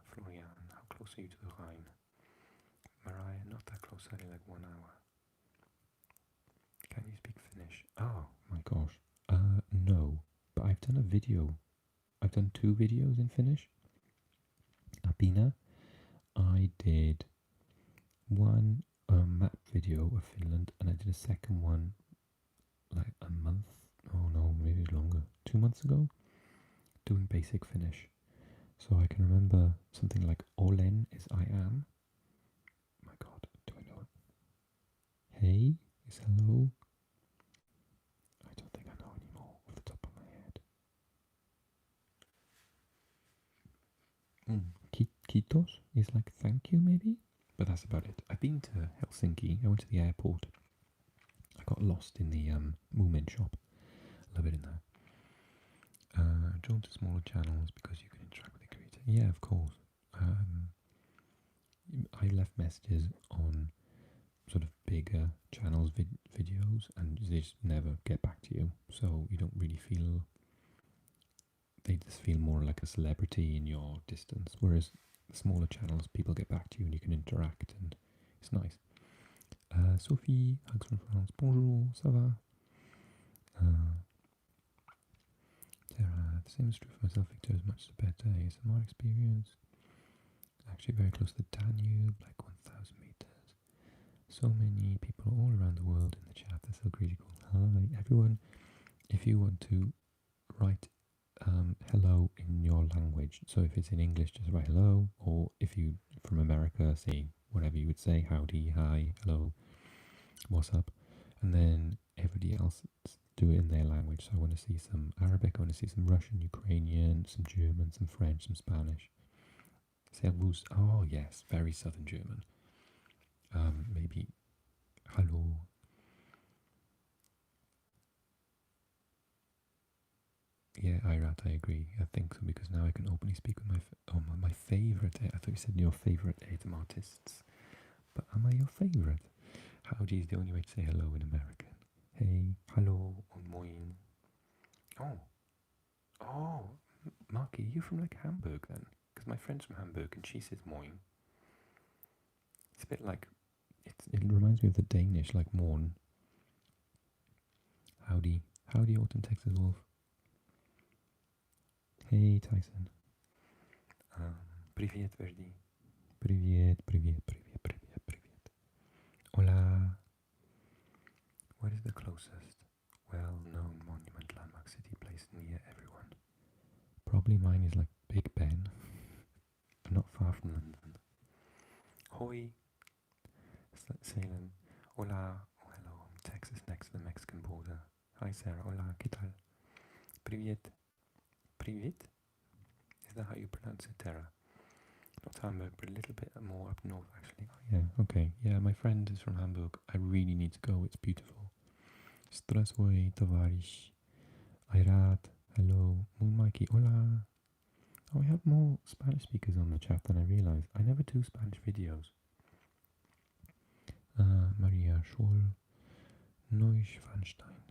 Florian, how close are you to the Rhine? Mariah, not that close, only like 1 hour. Can you speak Finnish? Oh my gosh. No. But I've done a video. I've done 2 videos in Finnish. Abina. I did one map video of Finland, and I did a second one like a month, oh no, maybe longer, 2 months ago, doing basic Finnish. So I can remember something like Olen is I am. My god, do I know it? Hey is hello. I don't think I know anymore off the top of my head. Kitos is like thank you maybe? But that's about it. I've been to Helsinki. I went to the airport. I got lost in the Moomin shop. Love it in there. Join to smaller channels because you can interact with the creator. Yeah, of course. I left messages on sort of bigger channels videos, and they just never get back to you. So you don't really feel. They just feel more like a celebrity in your distance. Whereas the smaller channels, people get back to you and you can interact, and it's nice. Sophie, hugs from France. Bonjour, ça va? Sarah, the same is true for myself, Victor, as much the better ASMR experience. Actually very close to the Danube, like 1,000 meters. So many people all around the world in the chat, that's so really cool. Hi, everyone. If you want to write hello in your language, so if it's in English, just write hello, or if you from America, say whatever you would say, howdy, hi, hello, what's up, and then everybody else do it in their language. So I want to see some Arabic, I want to see some Russian, Ukrainian, some German, some French, some Spanish. Servus. Oh yes, very Southern German. Maybe Hallo. Yeah, Irat, I agree. I think so because now I can openly speak with my favorite. I thought you said your favorite ASMR artists, but am I your favorite? Howdy is the only way to say hello in American. Hey, hello, or moin. Oh, oh, Marky, you from like Hamburg then? Because my friend's from Hamburg and she says moin. It's a bit like it reminds me of the Danish, like morn. Howdy, howdy, Autumn Texas Wolf. Hey, Tyson. Привет, Verdi. Привет, привет, привет, привет, привет. Hola. What is the closest well-known monument landmark city place near everyone? Probably mine is like Big Ben, not far from London. Hoi. Salem. Hola. Oh, hello. I'm Texas, next to the Mexican border. Hi, Sarah. Hola. ¿Qué tal? Привет. Привет? Is that how you pronounce it, Tara? Not Hamburg, but a little bit more up north, actually. Oh, yeah, okay. Yeah, my friend is from Hamburg. I really need to go. It's beautiful. Здравствуй, товарищ. Айрат. Hello. Mikey. Hola. Oh, we have more Spanish speakers on the chat than I realised. I never do Spanish videos. Maria Scholl. Neuschwanstein.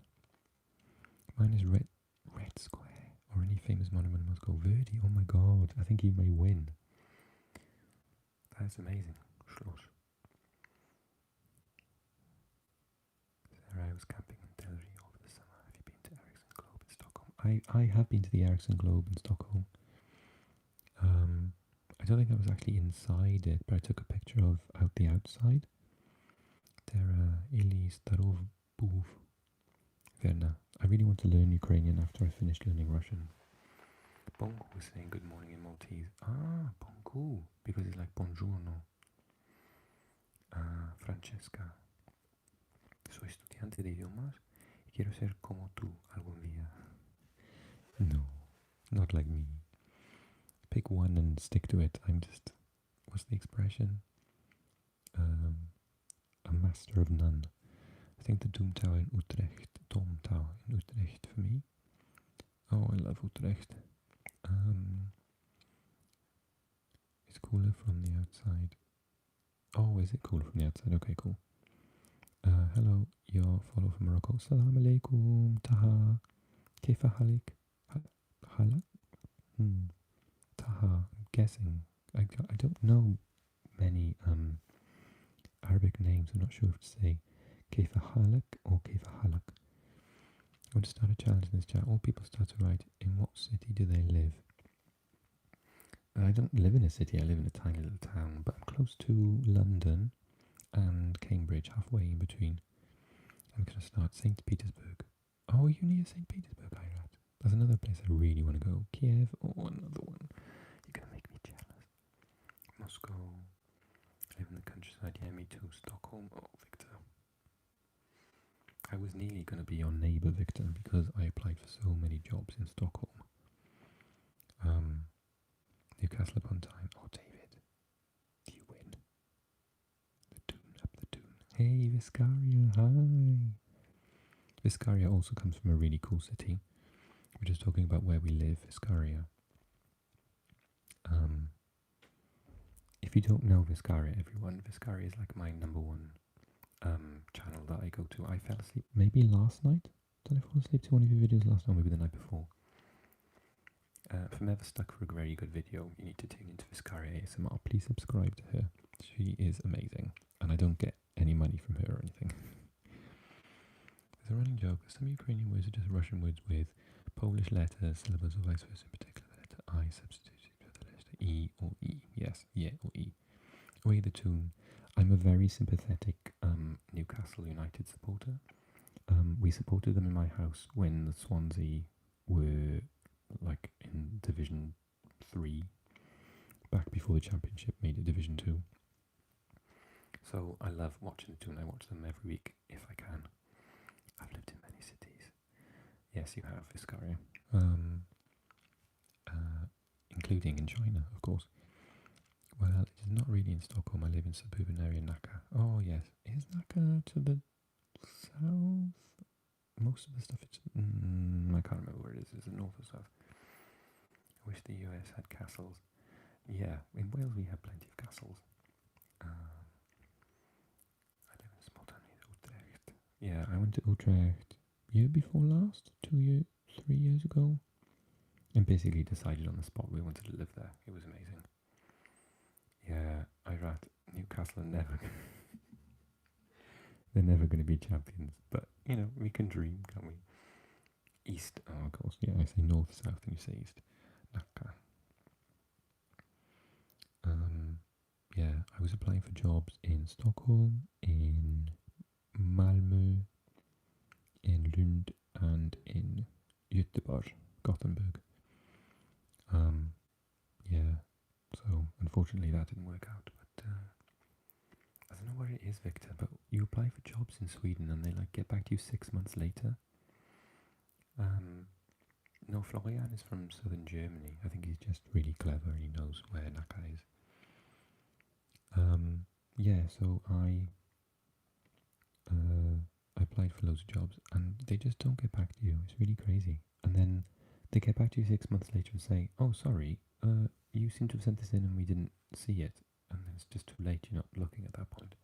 Mine is Red Square. Or any famous monument in Moscow. Verdi. Oh my god. I think he may win. That's amazing. Schloss. Sarah, I was camping in Delray over the summer. Have you been to Ericsson Globe in Stockholm? I have been to the Ericsson Globe in Stockholm. I don't think I was actually inside it, but I took a picture of the outside. There, Ili Starov Buv Verna. I really want to learn Ukrainian after I finish learning Russian. Bongo was saying good morning in Maltese. Ah, bongo, because it's like buongiorno. Francesca. Soy estudiante de idiomas y quiero ser como tú algún día. No, not like me. Pick one and stick to it. I'm just, what's the expression? A master of none. I think the Doom Tower in Utrecht, Dom Tower in Utrecht for me. Oh, I love Utrecht. It's cooler from the outside. Oh, is it cooler from the outside? Okay, cool. Hello, your follow from Morocco. Salam alaikum, taha, kaifa halik? Halak? Taha, I'm guessing. I don't know many Arabic names. I'm not sure if to say kaifa halak or kaifa halak. I want to start a challenge in this chat. All people start to write, in what city do they live? I don't live in a city, I live in a tiny little town, but I'm close to London and Cambridge, halfway in between. I'm going to start St. Petersburg. Oh, you near St. Petersburg, Irat? That's another place I really want to go. Kiev, oh, another one. You're going to make me jealous. Moscow, live in the countryside, yeah, me too. Stockholm, oh, Victor. I was nearly going to be your neighbour, Victor, because I applied for so many jobs in Stockholm. Newcastle upon Tyne. Oh, David, you win. The Doon, up the Doon. Hey, Viscaria, hi. Viscaria also comes from a really cool city. We're just talking about where we live, Viscaria. If you don't know Viscaria, everyone, Viscaria is like my number one channel that I go to. I fell asleep maybe last night. Did I fall asleep to one of your videos last night? Maybe the night before. If I'm ever stuck for a very good video, you need to tune into Viscaria ASMR. Please subscribe to her. She is amazing, and I don't get any money from her or anything. There's a running joke that some Ukrainian words are just Russian words with Polish letters, syllables, or vice versa. In particular, the letter I substituted for the letter E or E. Yes, yeah, or E. Away the tune. I'm a very sympathetic Newcastle United supporter. We supported them in my house when the Swansea were like in Division 3, back before the Championship made it Division 2. So I love watching the tune. I watch them every week if I can. I've lived in many cities. Yes, you have, Viscaria. Including in China, of course. Well, it is not really in Stockholm. I live in suburban area Nacka. Oh, yes. Is Nacka to the south? Most of the stuff is... I can't remember where it is. Is it north or south? I wish the US had castles. Yeah, in Wales we have plenty of castles. I live in a small town near Utrecht. Yeah, I went to Utrecht year before last, 3 years ago. And basically decided on the spot we wanted to live there. It was amazing. Yeah, Irat, Newcastle are never... They're never going to be champions. But, you know, we can dream, can't we? East, oh, of course. Yeah, I say north, south, and you say east. Nacka. Yeah, I was applying for jobs in Stockholm, in Malmö, in Lund, and in Göteborg, Gothenburg. Yeah, so unfortunately that didn't work out, but I don't know where it is, Victor, but you apply for jobs in Sweden and they like get back to you 6 months later. No, Florian is from southern Germany. I think he's just really clever and he knows where Nacka is. Yeah, so I applied for loads of jobs and they just don't get back to you. It's really crazy. And then they get back to you 6 months later and say, oh, sorry, you seem to have sent this in and we didn't see it. And then it's just too late, you're not looking at that point.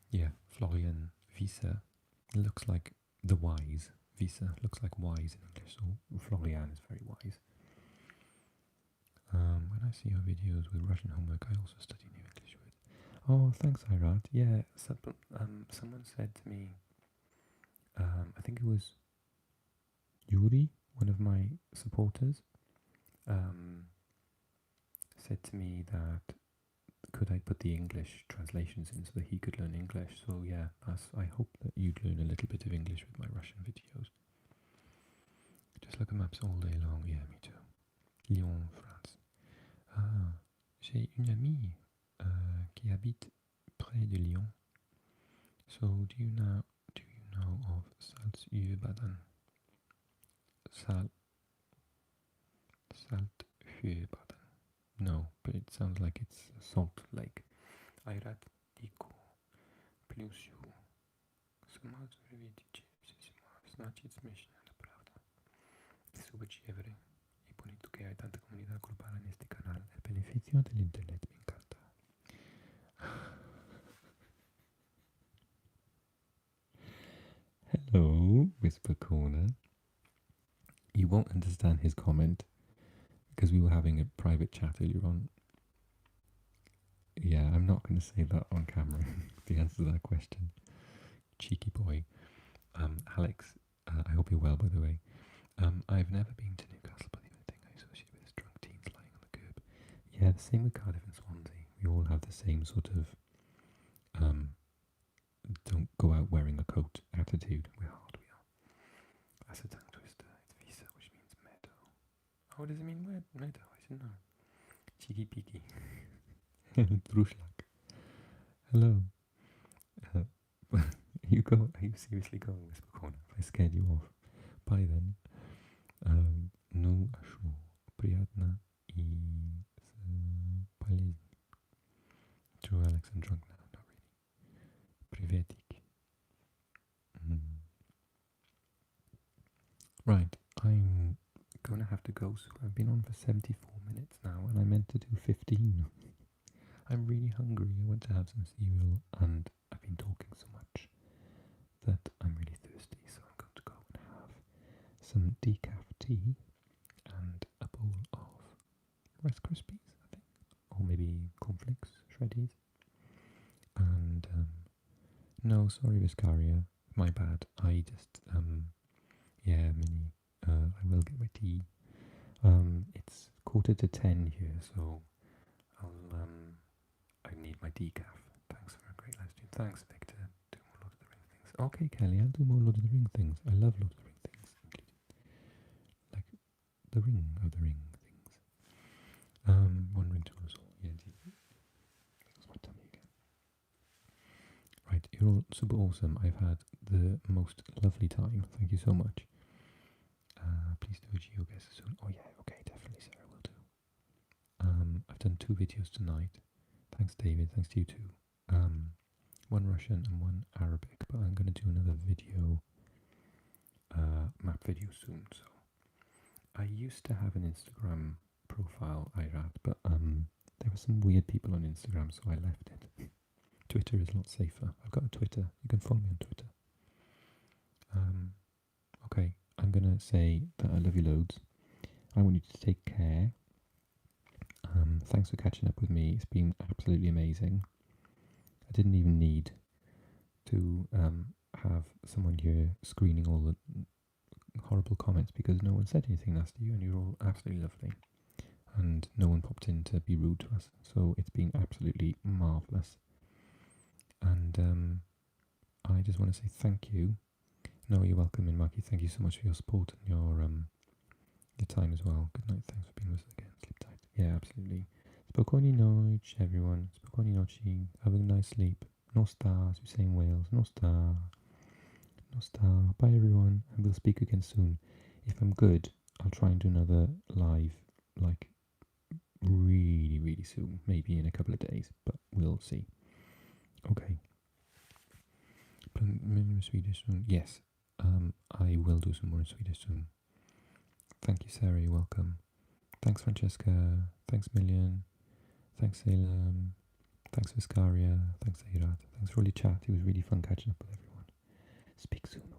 Yeah, Florian Visa looks like the wise. Visa looks like wise in English, so Florian is very wise. When I see your videos with Russian homework, I also study new English words. Oh, thanks, Irat. Yeah, someone said to me, I think it was Yuri, one of my supporters, said to me that could I put the English translations in so that he could learn English. So yeah, I hope that you'd learn a little bit of English with my Russian videos. Just look at maps all day long. Yeah, me too. Lyon, France. Ah, j'ai une amie qui habite près de Lyon. So do you know of Saltsjöbaden? Saltsjöbaden. No, but it sounds like it's a salt lake. Айрат Дико плюс ю. Сама видите, значит смешно, это правда. Super chévere. Y bonito que hay tanta comunidad grupal en este canal. El beneficio del internet me encanta. Hello, Whisper Corner. You won't understand his comment because we were having a private chat earlier on. Yeah, I'm not going to say that on camera, the answer to that question. Cheeky boy. Alex, I hope you're well, by the way. I've never been to Newcastle, but the only thing I associate with is drunk teens lying on the curb. Yeah, the same with Cardiff and Swansea. We all have the same sort of don't go out wearing a coat attitude. We're hard, we are. That's a tongue twister. It's Visa, which means meadow. Oh, does it mean meadow? I didn't know. Cheeky peeky. Druschlag. Hello. Are you seriously going, Whisper Corner? If I scared you off. Bye then. Ну, а шо? Приятно и полезно. True, Alex, I'm drunk now. Not really. Приветик. Right, I'm gonna have to go soon. I've been on for 74 minutes now, and I meant to do 15. I'm really hungry. I went to have some cereal, and I've been talking so much that I'm really thirsty, so I'm going to go and have some decaf tea and a bowl of Rice Krispies, I think, or maybe cornflakes, shreddies. And no, sorry, Viscaria, my bad. I just yeah, Minnie, I will get my tea. It's 10:15 here, so I need my decaf. Thanks for a great live stream. Thanks, Victor. Do more Lord of the Ring things. Okay, Kelly, I'll do more Lord of the Ring things. I love Lord of the Ring things, like the Ring of the Ring things. One ring to us all. Yeah, that's my tummy again. Right, you're all super awesome. I've had the most lovely time. Thank you so much. Please do a geo guess soon. Oh yeah, okay, definitely, Sarah will do. I've done 2 videos tonight. Thanks, David. Thanks to you too. One Russian and one Arabic, but I'm going to do another video, map video soon. So I used to have an Instagram profile I had, but there were some weird people on Instagram, so I left it. Twitter is a lot safer. I've got a Twitter. You can follow me on Twitter. Okay, I'm gonna say that I love you loads. I want you to take care. Thanks for catching up with me. It's been absolutely amazing. I didn't even need to have someone here screening all the horrible comments because no one said anything nasty and you're all absolutely lovely. And no one popped in to be rude to us. So it's been absolutely marvellous. And I just want to say thank you. No, you're welcome, Marky. Thank you so much for your support and your time as well. Good night. Thanks for being with us again. Sleep tight. Yeah, absolutely. Spokojnej noc, everyone. Spokojnej noci. Have a nice sleep. No stars, we say in Wales. No star. No star. Bye, everyone. And we'll speak again soon. If I'm good, I'll try and do another live, like, really, really soon. Maybe in a couple of days, but we'll see. Okay. Swedish soon. Yes. I will do some more in Swedish soon. Thank you, Sarah. You're welcome. Thanks, Francesca. Thanks, Million. Thanks, Salam. Thanks, Viscaria. Thanks, Airat. Thanks for all your chat. It was really fun catching up with everyone. Speak soon.